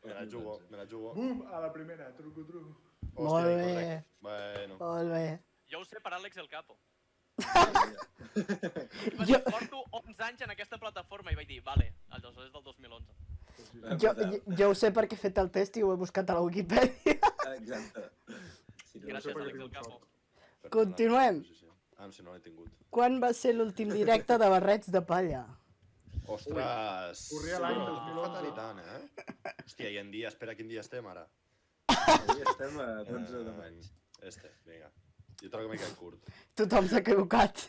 Speaker 3: Me la jugo.
Speaker 4: Bum! A la primera, truco.
Speaker 1: Molt bé.
Speaker 3: incorrecte. Bueno.
Speaker 1: Molt bé.
Speaker 5: Jo ho sé per Àlex El Capo.
Speaker 1: Jo,
Speaker 5: Porto 11 anys en aquesta plataforma i vaig dir, vale, el és del 2011.
Speaker 1: jo ho sé perquè he fet el test i ho he buscat a la Wikipedia.
Speaker 2: Exacte. Si no,
Speaker 5: Gràcies,
Speaker 4: perquè
Speaker 5: Àlex
Speaker 4: tinc
Speaker 5: El Capo.
Speaker 4: sort.
Speaker 1: Continuem.
Speaker 3: Sí. Si no l'he tingut.
Speaker 1: Quan va ser l'últim directe de barrets de palla?
Speaker 3: Ostres!
Speaker 4: Corria l'any
Speaker 3: No
Speaker 4: 2011.
Speaker 3: fa tant i tant, Hòstia, i en dia, espera, quin dia estem ara?
Speaker 2: avui estem a 12 de maig.
Speaker 3: Vinga. Jo trobo que m'he quedat curt.
Speaker 1: Tothom s'ha equivocat.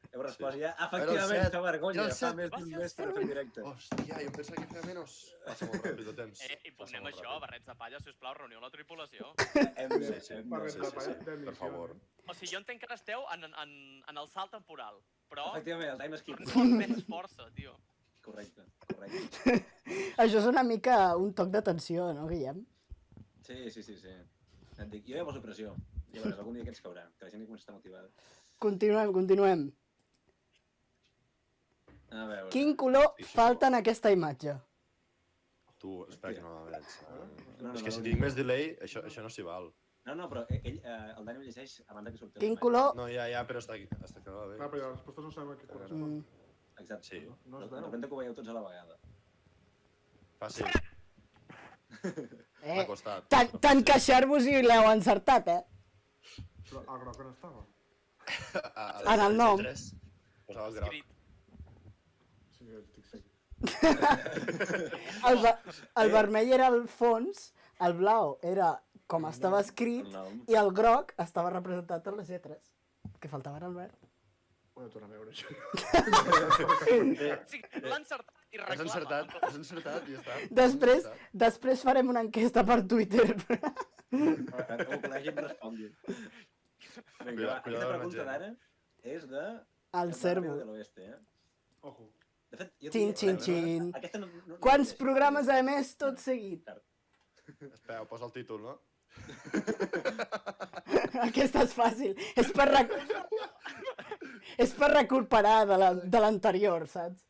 Speaker 2: Heu respost ja?
Speaker 3: Era
Speaker 2: Efectivament,
Speaker 3: el set.
Speaker 2: fa vergonya.
Speaker 3: Era el
Speaker 2: Fa
Speaker 3: set.
Speaker 2: més d'un mes que no fem directe.
Speaker 3: Hòstia, jo em pensava que feia menys. Passa molt ràpid el temps.
Speaker 5: Impugnem això, barrets de palla, sisplau, reunió la tripulació.
Speaker 2: Hem de...
Speaker 3: Sí.
Speaker 2: hem de-
Speaker 4: Barrets de palla,
Speaker 3: Per
Speaker 4: d'emissió,
Speaker 3: favor.
Speaker 5: O sigui, jo entenc que ara esteu en el salt temporal, però
Speaker 2: Efectivament, el time skip.
Speaker 5: amb menys força, tio.
Speaker 2: Correcte.
Speaker 1: Això és una mica un toc d'atenció, no, Guillem?
Speaker 2: Sí. Et dic, jo ja poso pressió. Ja veuràs, algun dia aquests caurà, que la gent ja comença a estar motivada.
Speaker 1: Continuem.
Speaker 2: A veure.
Speaker 1: Quin color
Speaker 3: Sí, sí,
Speaker 1: falta en aquesta imatge?
Speaker 3: Tu, espera que no la veig.
Speaker 2: No,
Speaker 3: És
Speaker 2: no,
Speaker 3: que si
Speaker 2: no.
Speaker 3: tinc més delay, això no s'hi val.
Speaker 2: No, però ell, el Dani ho llegeix abans que surti
Speaker 1: Quin
Speaker 2: la imatge.
Speaker 1: color...
Speaker 3: No, ja, però està que no la
Speaker 4: Clar,
Speaker 3: veig.
Speaker 4: però les respostes no sabem a què correspon.
Speaker 2: Exacte.
Speaker 3: Sí.
Speaker 4: No es
Speaker 2: De
Speaker 4: veu.
Speaker 2: repente que ho veieu tots a la vegada.
Speaker 3: Fàcil, m'ha costat.
Speaker 1: Tant queixar-vos i l'heu encertat,
Speaker 4: Però el groc on estava?
Speaker 1: En el nom.
Speaker 3: Posava el groc.
Speaker 5: Escrit.
Speaker 4: Sí, jo estic segur.
Speaker 1: El vermell era el fons, el blau era com estava escrit
Speaker 2: El nom.
Speaker 1: i el groc estava representat en les lletres. Que faltava era el verd.
Speaker 4: Ho he de tornar a veure, això.
Speaker 5: Sí, l'ha encertat i
Speaker 3: Has
Speaker 5: reclama.
Speaker 3: encertat i ja està.
Speaker 1: Després farem una enquesta per Twitter.
Speaker 2: O que la gent respongui. Vinga, va, aquesta
Speaker 3: Cuidado amb la
Speaker 2: pregunta
Speaker 3: gent.
Speaker 2: d'ara és de...
Speaker 1: El Cervo.
Speaker 2: De l'Oeste,
Speaker 4: Ojo.
Speaker 2: De fet, jo
Speaker 1: Xin,
Speaker 2: diria-
Speaker 1: xin, xin.
Speaker 2: Aquesta no
Speaker 1: Quants
Speaker 2: llegeixo.
Speaker 1: programes ha emès tot seguit?
Speaker 3: Espera, posa el títol, no?
Speaker 1: Aquesta és fàcil. És per recuperar de l'anterior, saps?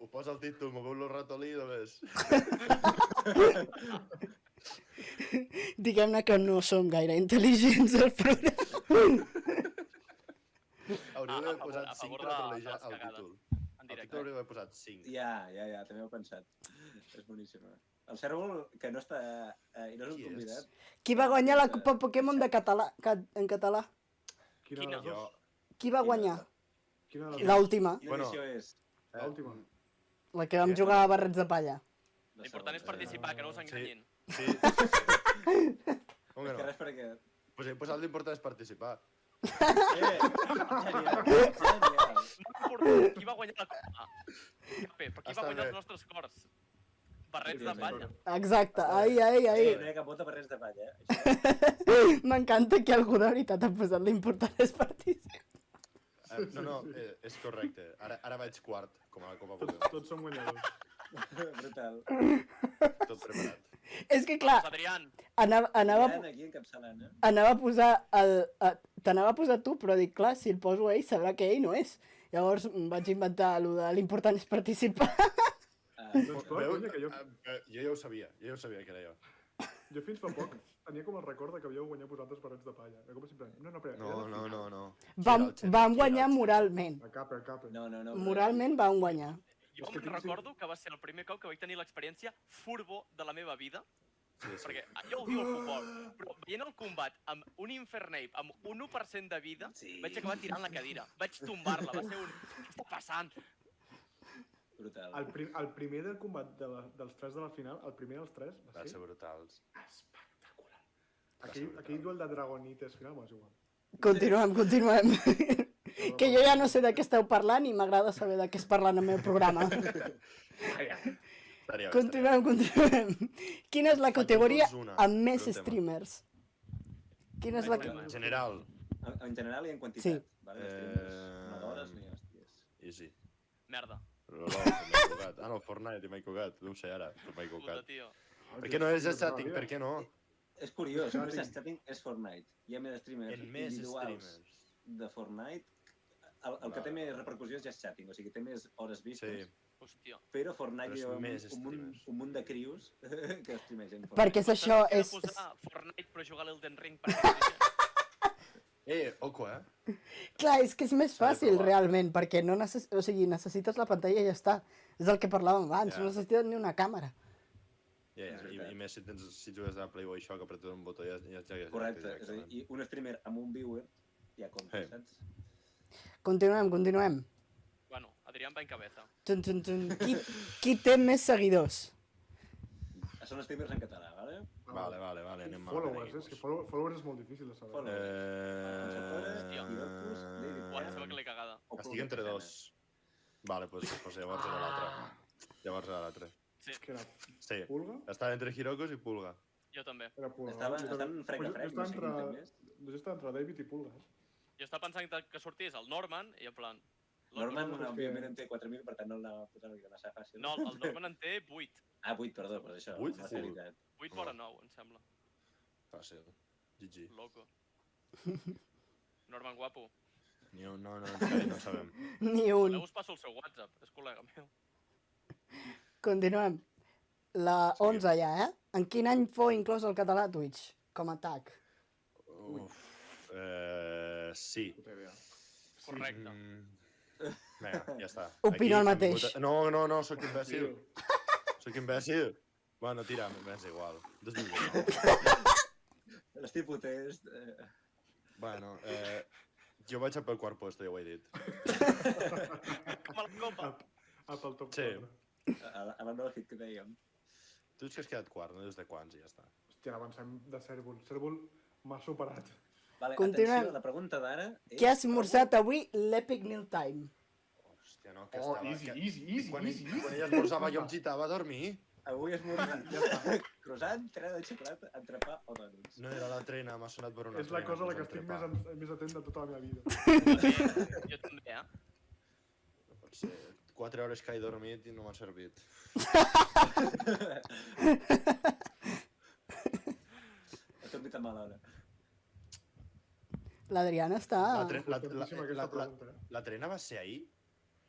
Speaker 3: Ho posa el títol, m'ho veu lo ratolí, només.
Speaker 1: Diguem-ne que no som gaire intel·ligents al programa.
Speaker 3: Hauríeu d'haver
Speaker 5: A
Speaker 3: posat
Speaker 5: favor
Speaker 3: 5
Speaker 5: de
Speaker 3: per trolejar
Speaker 5: les
Speaker 3: el
Speaker 5: cagades.
Speaker 3: títol.
Speaker 5: En
Speaker 3: El
Speaker 5: directe.
Speaker 3: títol hauria d'haver posat 5.
Speaker 2: Ja, també ho he pensat. És boníssima. El Cèrvol, que no està... I no és un
Speaker 3: Qui és?
Speaker 2: convidat.
Speaker 1: Qui va guanyar la Copa Pokémon de català, en català?
Speaker 4: Quina de
Speaker 5: Quina?
Speaker 4: les dos?
Speaker 1: Qui va guanyar?
Speaker 4: Quina de les dos?
Speaker 1: L'última,
Speaker 2: Quina
Speaker 3: Bueno.
Speaker 2: edició és?
Speaker 4: L'última.
Speaker 1: la que vam jugar a barrets de palla.
Speaker 5: L'important és participar, que no us enganyin.
Speaker 3: Sí. Com que
Speaker 2: És que
Speaker 3: no?
Speaker 2: res perquè...
Speaker 3: Pues he posat l'important és participar.
Speaker 2: Genial.
Speaker 5: No m'importa qui va guanyar la copa. Capé, però qui
Speaker 3: Està
Speaker 5: va guanyar
Speaker 3: bé.
Speaker 5: els nostres cors? Barrets de palla.
Speaker 1: Exacte, ahir.
Speaker 2: No hi ha cap vota per res de palla, eh?
Speaker 1: M'encanta que algú de veritat ha posat l'important és participar.
Speaker 3: No, és correcte. Ara vaig quart, com a la Copa
Speaker 4: Tots,
Speaker 3: Pokémon.
Speaker 4: tots som guanyadors.
Speaker 2: Brutal.
Speaker 3: Tot preparat.
Speaker 1: És que clar,
Speaker 5: Adrián,
Speaker 1: anava
Speaker 2: Aquí encapçalant, eh?
Speaker 1: a posar t'anava a posar tu, però dic, clar, si el poso ell sabrà que ell no és. Llavors em vaig inventar allò de l'important és participar.
Speaker 4: Doncs clar,
Speaker 3: Veu?
Speaker 4: conya, que jo
Speaker 3: Jo ja ho sabia que era jo.
Speaker 4: fins fa poc tenia com el record de que havíeu guanyat vosaltres barrets de palla. Era com si... No, espera.
Speaker 3: No.
Speaker 1: Vam guanyar moralment.
Speaker 4: A capa.
Speaker 2: No.
Speaker 1: Moralment vam guanyar.
Speaker 5: jo
Speaker 4: És que
Speaker 5: em
Speaker 4: tinc-
Speaker 5: recordo que va ser el primer cop que vaig tenir l'experiència furbo de la meva vida,
Speaker 3: Sí.
Speaker 5: perquè jo odio el futbol, però veient el combat amb un Infernape amb un 1% de vida,
Speaker 2: Sí.
Speaker 5: vaig acabar tirant la cadira. Vaig tombar-la, va ser un... Què està passant?
Speaker 2: Brutal.
Speaker 4: El primer del combat dels tres de la final, el primer dels tres, va
Speaker 3: Van ser
Speaker 4: ser
Speaker 3: brutals.
Speaker 4: espectacular. Aquell duel de Dragonites final, és igual.
Speaker 1: Continuem. Que jo ja no sé de què esteu parlant i m'agrada saber de què es parla en el meu programa.
Speaker 3: Estaria bé,
Speaker 1: Continuem. Quina és la categoria
Speaker 3: tots una,
Speaker 1: amb més
Speaker 3: per un tema.
Speaker 1: streamers? Quina és la...
Speaker 3: En general,
Speaker 2: En general i en quantitat.
Speaker 1: Sí.
Speaker 2: Vale? No d'hores ni hòsties.
Speaker 3: easy.
Speaker 5: Merda.
Speaker 3: Però no, m'he equivocat. Ah, no, Fortnite, m'he equivocat. No ho sé ara, però m'he
Speaker 5: Puta,
Speaker 3: equivocat.
Speaker 5: tio.
Speaker 3: Per què no és el chatting? Per què no?
Speaker 2: És curiós,
Speaker 4: Chatting.
Speaker 2: només chatting és Fortnite. Hi ha més streamers
Speaker 3: En més
Speaker 2: individuals
Speaker 3: streamers.
Speaker 2: de Fortnite. El que té més repercussió és chatting, o sigui, té més hores vistes.
Speaker 3: Sí.
Speaker 5: Hòstia.
Speaker 2: Però Fortnite
Speaker 3: Però és
Speaker 2: hi ha
Speaker 3: més
Speaker 2: un munt de crios que streamegen Fortnite.
Speaker 1: Perquè és això,
Speaker 5: He de
Speaker 1: és...
Speaker 5: posar Fortnite però jugar a l'Elden Ring per
Speaker 3: Oco,
Speaker 1: Clar, és que és més
Speaker 3: S'ha de
Speaker 1: fàcil
Speaker 3: provar.
Speaker 1: realment, perquè no necessites la pantalla i ja està. És el que parlàvem abans,
Speaker 3: Ja.
Speaker 1: no necessites ni una càmera.
Speaker 3: Ja,
Speaker 2: És veritat.
Speaker 3: i més si jugues a Playboy Shock, apretes un botó i ja
Speaker 2: Correcte, és a dir, i un streamer amb un viewer ja compta,
Speaker 3: Hey.
Speaker 2: saps?
Speaker 1: Continuem.
Speaker 5: Bueno, Adrián va en cabeza.
Speaker 1: Qui té més seguidors?
Speaker 2: Són streamers en català, vale?
Speaker 3: Vale, anem a
Speaker 4: Followers, és que followers és molt difícil de saber.
Speaker 2: Followers.
Speaker 5: Buah, em sembla que l'he cagada.
Speaker 3: Estic entre dos. Vale, pues llavors era l'altre.
Speaker 5: Sí,
Speaker 4: Que era
Speaker 3: Sí,
Speaker 4: Pulga?
Speaker 3: estava entre Hirokos i Pulga.
Speaker 5: jo també.
Speaker 4: Era Pulga.
Speaker 2: Estan frec a frec, no sé quin temps és.
Speaker 4: Jo estava entre David i Pulga.
Speaker 5: Jo estava pensant que sortís el Norman i en plan...
Speaker 2: Norman,
Speaker 4: Norman,
Speaker 2: òbviament, en té 4.000, per tant no l'anava a posar perquè massa fàcil.
Speaker 5: No, el Norman en té 8.
Speaker 2: Ah, 8, perdó, per això.
Speaker 3: 8?
Speaker 2: la veritat.
Speaker 5: 8 fora 9, em sembla.
Speaker 3: Fàcil. GG.
Speaker 5: Loco. Norman guapo.
Speaker 3: Ni un, no sabem.
Speaker 1: Ni un.
Speaker 5: Us passo el seu WhatsApp, és col·lega meu.
Speaker 1: Continuem. La
Speaker 3: Sí.
Speaker 1: 11 ja, eh? En quin any fou inclòs el català a Twitch? Com a tag.
Speaker 3: Sí.
Speaker 4: Puta idea.
Speaker 5: Correcte.
Speaker 3: Vinga, ja està.
Speaker 1: Opino el
Speaker 3: Aquí hem
Speaker 1: mateix.
Speaker 3: vingut No, sóc imbècil. Sóc imbècil. Bueno, tira, m'és igual. 2019.
Speaker 2: Estic potest.
Speaker 3: Bueno, jo vaig a pel quart puesto, ja ho he dit.
Speaker 5: Com a la copa.
Speaker 4: Up al top
Speaker 3: Sí.
Speaker 4: 4.
Speaker 2: Abans del hit que dèiem.
Speaker 3: Tu ets que has quedat quart, no des de quants, i ja està.
Speaker 4: Hòstia, avancem de Cèrvol. Cèrvol m'ha superat.
Speaker 2: Vale,
Speaker 1: Continuem.
Speaker 2: atenció, la pregunta d'ara és...
Speaker 1: Què ha esmorzat avui l'Epic Meal Time?
Speaker 3: Hòstia, no, que
Speaker 4: Oh,
Speaker 3: estava...
Speaker 4: easy,
Speaker 3: que...
Speaker 4: easy.
Speaker 3: Quan ell esmorzava jo em gitava a dormir.
Speaker 2: Avui esmorzat. Ja està. Croissant, trena de xocolata, entrepà o donuts.
Speaker 3: No era la trena, m'ha sonat per una
Speaker 4: És la
Speaker 3: trena,
Speaker 4: cosa a la
Speaker 3: pues,
Speaker 4: que estic
Speaker 3: entrepà.
Speaker 4: més atent de tota la meva vida.
Speaker 5: Jo també, eh?
Speaker 3: No pot ser. 4 hores que he dormit i no m'ha servit.
Speaker 2: Has dormit a mala hora.
Speaker 1: L'Adriana està...
Speaker 4: Importantíssima aquesta pregunta, eh?
Speaker 3: La trena va ser ahir?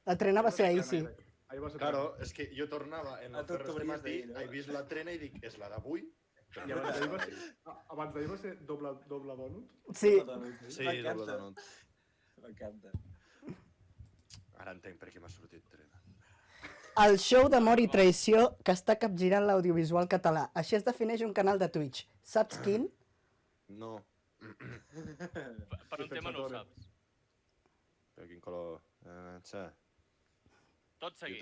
Speaker 1: La trena va ser ahir, sí.
Speaker 4: Ahir va ser
Speaker 3: Claro, és que jo tornava en
Speaker 2: A
Speaker 3: el
Speaker 2: tu
Speaker 3: Ferres de
Speaker 2: t'obries
Speaker 3: matí,
Speaker 2: d'ahir, no?
Speaker 3: he vist la trena i dic, és la d'avui?
Speaker 4: I abans d'ahir va ser doble donut?
Speaker 1: Sí,
Speaker 2: Donuts.
Speaker 3: Sí,
Speaker 2: M'encanta.
Speaker 3: doble donut.
Speaker 2: M'encanta.
Speaker 3: Ara entenc per què m'ha sortit trena.
Speaker 1: el show d'amor i traïció que està capgirant l'audiovisual català. Així es defineix un canal de Twitch. Saps quin?
Speaker 3: No.
Speaker 5: Per un tema no ho saps.
Speaker 3: Per quin color? Xa.
Speaker 5: Tot
Speaker 3: Jo
Speaker 5: seguit.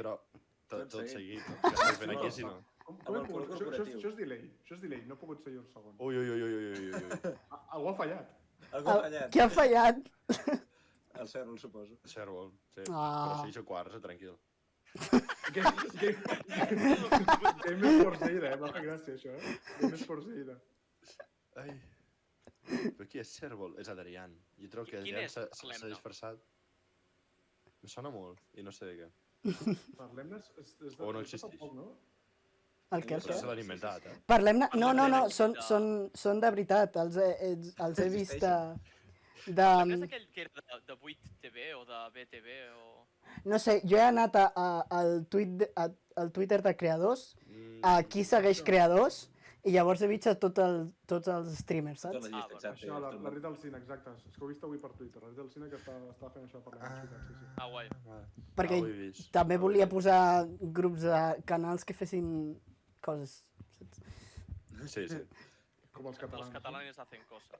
Speaker 3: tot
Speaker 2: Tot
Speaker 3: seguit. Què estàs fent aquí, si no?
Speaker 4: Com he
Speaker 2: Amb el
Speaker 4: pogut...
Speaker 2: color
Speaker 4: Això
Speaker 2: corporatiu.
Speaker 4: és delay. Això és delay. No he pogut seguir un segon.
Speaker 3: Ui, ui, ui, ui, ui, ui.
Speaker 4: Algú ha fallat.
Speaker 2: Algú ha fallat.
Speaker 1: Qui ha fallat?
Speaker 2: El Cèrvol, suposo.
Speaker 3: Cèrvol, sí.
Speaker 1: Ah.
Speaker 3: Però si jo quarts, tranquil.
Speaker 4: Game Forceida, m'ha fet gràcia això, Game Forceida.
Speaker 3: Ai. Però qui és Cèrvol? És Adrián. Jo trobo que
Speaker 5: Quin
Speaker 3: Adrián
Speaker 5: és?
Speaker 3: s'ha
Speaker 5: Parlem-ne.
Speaker 3: disfressat. Me sona molt, i no sé de què.
Speaker 4: Parlem-ne...
Speaker 3: O no existeix.
Speaker 4: Poc, no?
Speaker 1: El què?
Speaker 3: Potser se l'han inventat, eh?
Speaker 1: Parlem-ne... No, no, no,
Speaker 5: Parlem-ne
Speaker 1: són de veritat. Els he vist de...
Speaker 5: No és aquell que era de 8TV o de BTV o...
Speaker 1: No sé, jo he anat al Twitter de creadors, a qui segueix creadors, i llavors he vist a tots els streamers,
Speaker 2: Tota
Speaker 1: saps?
Speaker 2: la llista,
Speaker 5: bueno,
Speaker 2: exacte.
Speaker 4: Això, la Rita Alsina, exacte. És que ho he vist avui per Twitter. La Rita Alsina que estava fent això per la ciutat, sí.
Speaker 5: Ah, guai.
Speaker 1: Perquè
Speaker 3: ho he vist.
Speaker 1: també
Speaker 3: Ho he
Speaker 1: volia
Speaker 3: vist.
Speaker 1: posar grups de canals que fessin coses. Saps?
Speaker 3: Sí, sí.
Speaker 4: Com els
Speaker 5: Los
Speaker 4: catalans.
Speaker 5: catalanes hacen cosas.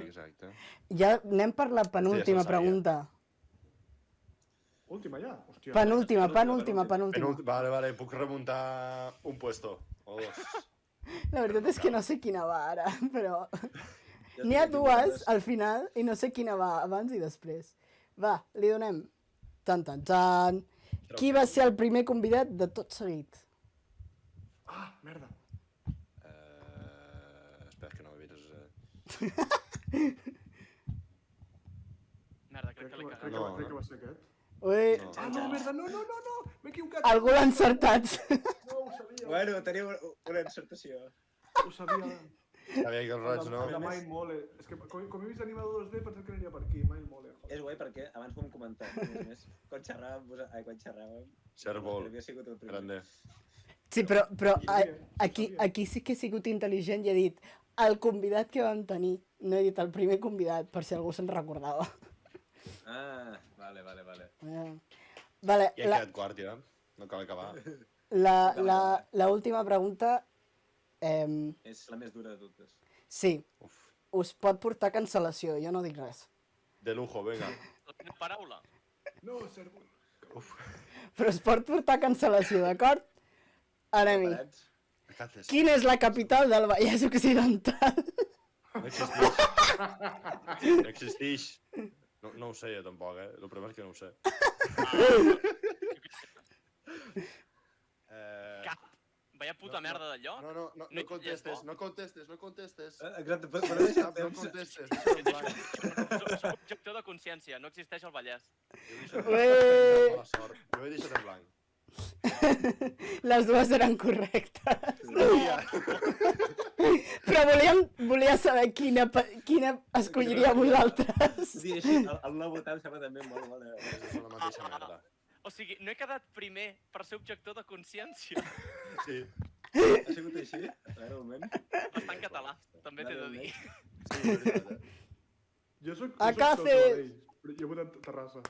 Speaker 3: Exacte.
Speaker 1: Ja anem per la penúltima
Speaker 3: Sí, ja se sabia.
Speaker 1: pregunta.
Speaker 4: Última ja? Hòstia.
Speaker 1: Penúltima.
Speaker 3: Vale, puc remuntar un puesto o dos.
Speaker 1: La veritat és que no sé quina va ara, però...
Speaker 2: Ja
Speaker 1: N'hi ha
Speaker 2: estic
Speaker 1: dues
Speaker 2: equivocades.
Speaker 1: al final i no sé quina va abans i després. Va, li donem. Tan, tan, tan. Qui va ser el primer convidat de tot seguit?
Speaker 4: Ah, merda.
Speaker 3: Espera, que no m'he vist...
Speaker 5: Merda, crec que l'he cagat.
Speaker 3: No,
Speaker 4: Crec que va ser aquest.
Speaker 1: Ui,
Speaker 3: No.
Speaker 4: Ah, no, merda, no! M'he equivocat!
Speaker 1: algú l'ha encertat.
Speaker 4: No, ho sabia.
Speaker 2: Bueno, teniu una encertació.
Speaker 4: Ho sabia.
Speaker 3: Sabia que els raig no...
Speaker 4: El de Mind Mole. És que com he vist animador 2D pensat que aniria per aquí. Mind Mole. Joder.
Speaker 2: És guai perquè abans ho hem comentat. A més, quan xerràvem...
Speaker 3: Cèrvol,
Speaker 2: havia sigut el primer.
Speaker 3: grande.
Speaker 1: Sí, però
Speaker 4: Sabia.
Speaker 1: aquí sí que he sigut intel·ligent i he dit el convidat que vam tenir. No he dit el primer convidat, per si algú se'n recordava.
Speaker 2: Ah, vale.
Speaker 1: Vale,
Speaker 3: Ja he quedat quart, ja. No cal acabar.
Speaker 1: la última pregunta...
Speaker 2: És la més dura de totes.
Speaker 1: Sí,
Speaker 3: Uf.
Speaker 1: us pot portar cancel·lació, jo no dic res.
Speaker 3: De lujo, venga.
Speaker 5: La teva paraula.
Speaker 4: No, Cèrvol.
Speaker 3: Uf.
Speaker 1: Però es pot portar cancel·lació, d'acord? Anem-hi.
Speaker 2: Preparats?
Speaker 3: Caces.
Speaker 1: Quina és la capital del Vallès Occidental?
Speaker 3: No existeix. No existeix. No ho sé, jo, tampoc, eh? El problema és que no ho sé.
Speaker 5: Cap. Vaya puta merda de lloc.
Speaker 3: No contestes, no contestes.
Speaker 2: Exacte, però deixa
Speaker 3: No
Speaker 2: temps.
Speaker 3: contestes, deixa'm en blanc.
Speaker 5: Soc objector de consciència, no existeix el Vallès.
Speaker 3: Jo he deixat en blanc. Mala sort. Jo he deixat en blanc.
Speaker 1: Les dues eren correctes. Però volia saber quina escolliria vosaltres.
Speaker 2: Sí, així, el nou votant em sembla també molt bona.
Speaker 3: És la mateixa merda.
Speaker 5: O sigui, no he quedat primer per ser objector de consciència.
Speaker 3: Sí.
Speaker 2: Ha sigut així? A veure, un moment.
Speaker 5: Bastant català, també t'he de dir.
Speaker 3: Sí, és veritat.
Speaker 4: Jo soc
Speaker 1: Acaces!
Speaker 4: Sabadell, però jo he votat Terrassa.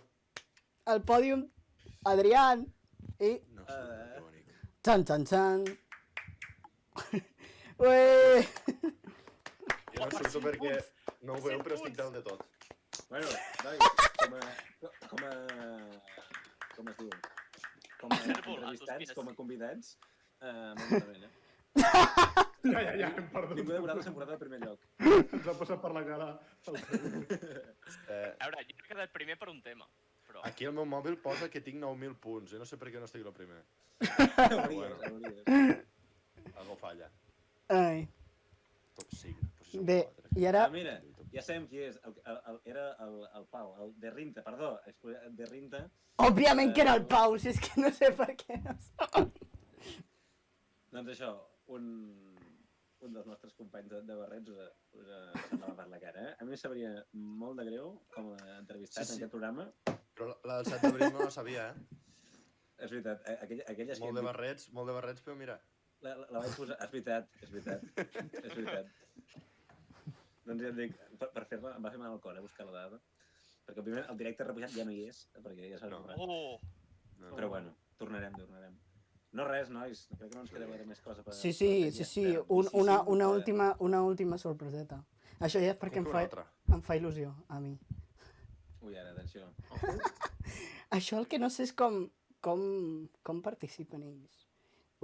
Speaker 1: El pòdium, Adrián i...
Speaker 3: No sé, que bonic.
Speaker 1: Txan, txan, txan. Ué!
Speaker 3: Jo no surto perquè no ho veu, però estic dalt de tot.
Speaker 2: Bueno, nois, com es diu? Com a
Speaker 5: Cèrvol,
Speaker 2: entrevistats, com a convidats, molt malament,
Speaker 4: Ja, perdó.
Speaker 2: Ningú de vosaltres s'ha portat al primer lloc.
Speaker 4: Ens ha passat per la cara.
Speaker 5: A veure, jo he quedat primer per un tema, però...
Speaker 3: Aquí al meu mòbil posa que tinc 9.000 punts. Jo no sé per què no estic el primer.
Speaker 2: Hauries.
Speaker 3: Algo falla.
Speaker 1: Ai.
Speaker 3: Top 5. Posició
Speaker 1: Bé,
Speaker 3: 4.
Speaker 1: i ara...
Speaker 2: Mira, ja sabem qui és. Era el Pau, el de Rinta, perdó. De Rinta.
Speaker 1: Òbviament que era el Pau, si és que no sé per què no som.
Speaker 2: Doncs això, un dels nostres companys de barrets us semblava per la cara. A mi em sabria molt de greu com a entrevistat en aquest programa.
Speaker 3: Però la del 7 d'abril no la sabia,
Speaker 2: És veritat, aquelles
Speaker 3: Molt de barrets, però mira.
Speaker 2: La vaig posar... És veritat. Doncs ja et dic, per fer-la, em va fer mal al cor, buscar la dada. Perquè, òbviament, el directe repuixat ja no hi és, perquè ja s'ha borrat.
Speaker 5: Oh!
Speaker 2: Però bueno, tornarem. No res, nois, crec que no ens queda gaire més cosa per...
Speaker 1: Sí. Una última sorpreseta. Això ja és perquè em fa il·lusió, a mi.
Speaker 2: Ui, ara, atenció.
Speaker 1: Això el que no sé és com participen ells.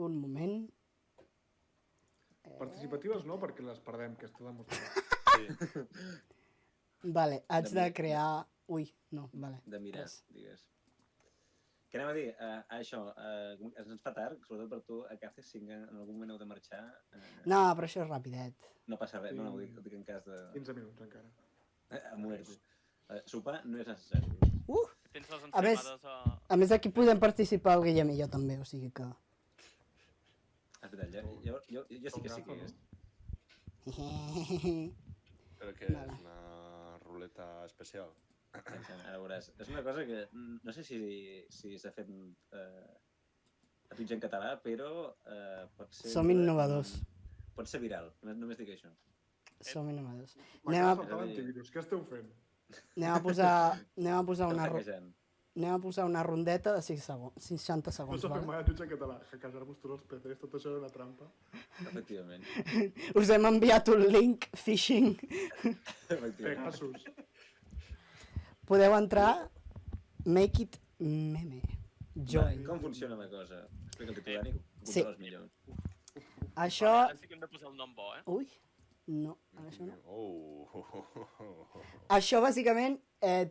Speaker 1: Un moment...
Speaker 4: Participatives no, perquè les perdem, que està demostrat.
Speaker 3: Sí.
Speaker 1: Vale, haig de crear... Ui, no, vale.
Speaker 2: De mirar,
Speaker 1: res.
Speaker 2: digues. Què anem a dir? Això, ens fa tard, sobretot per tu, a Café, si en algun moment heu de marxar...
Speaker 1: No, però això és rapidet.
Speaker 2: No passa res,
Speaker 4: Sí.
Speaker 2: no, ho dic en cas de...
Speaker 4: 15 minuts encara.
Speaker 2: A muerte. Sopar no és necessari.
Speaker 5: Tens les
Speaker 1: A més-
Speaker 5: ensaïmades a...
Speaker 1: A més, aquí podem participar el Guillem i jo també, o sigui que...
Speaker 2: És veritat, jo sí que és.
Speaker 3: Però que
Speaker 1: Vale.
Speaker 3: és una ruleta especial.
Speaker 2: Ara veuràs. És una cosa que no sé si s'ha fet a Twitch en català, però pot ser...
Speaker 1: Som innovadors.
Speaker 2: Pot ser viral, només dic això.
Speaker 1: Som innovadors.
Speaker 4: M'acaba
Speaker 1: Anem
Speaker 4: de saltar l'antivirus. Què esteu fent?
Speaker 1: a posar una,
Speaker 2: Hackejant.
Speaker 1: anem a posar una rondeta de 60
Speaker 4: No
Speaker 1: segons,
Speaker 4: s'ha fet
Speaker 1: vale?
Speaker 4: mai a Twitch en català. Hackejar-vos tots els PCs, tot això era una trampa.
Speaker 2: Efectivament.
Speaker 1: Us hem enviat un link phishing.
Speaker 2: Efectivament.
Speaker 4: Pegasus.
Speaker 1: Podeu entrar, make it meme. Join.
Speaker 2: Com funciona la cosa? Explica el titular, Dani, que
Speaker 1: Sí.
Speaker 2: els millors.
Speaker 1: Això...
Speaker 5: Ara sí que hem de posar el nom bo, eh?
Speaker 1: Ui, no, això no.
Speaker 3: Oh.
Speaker 1: Això bàsicament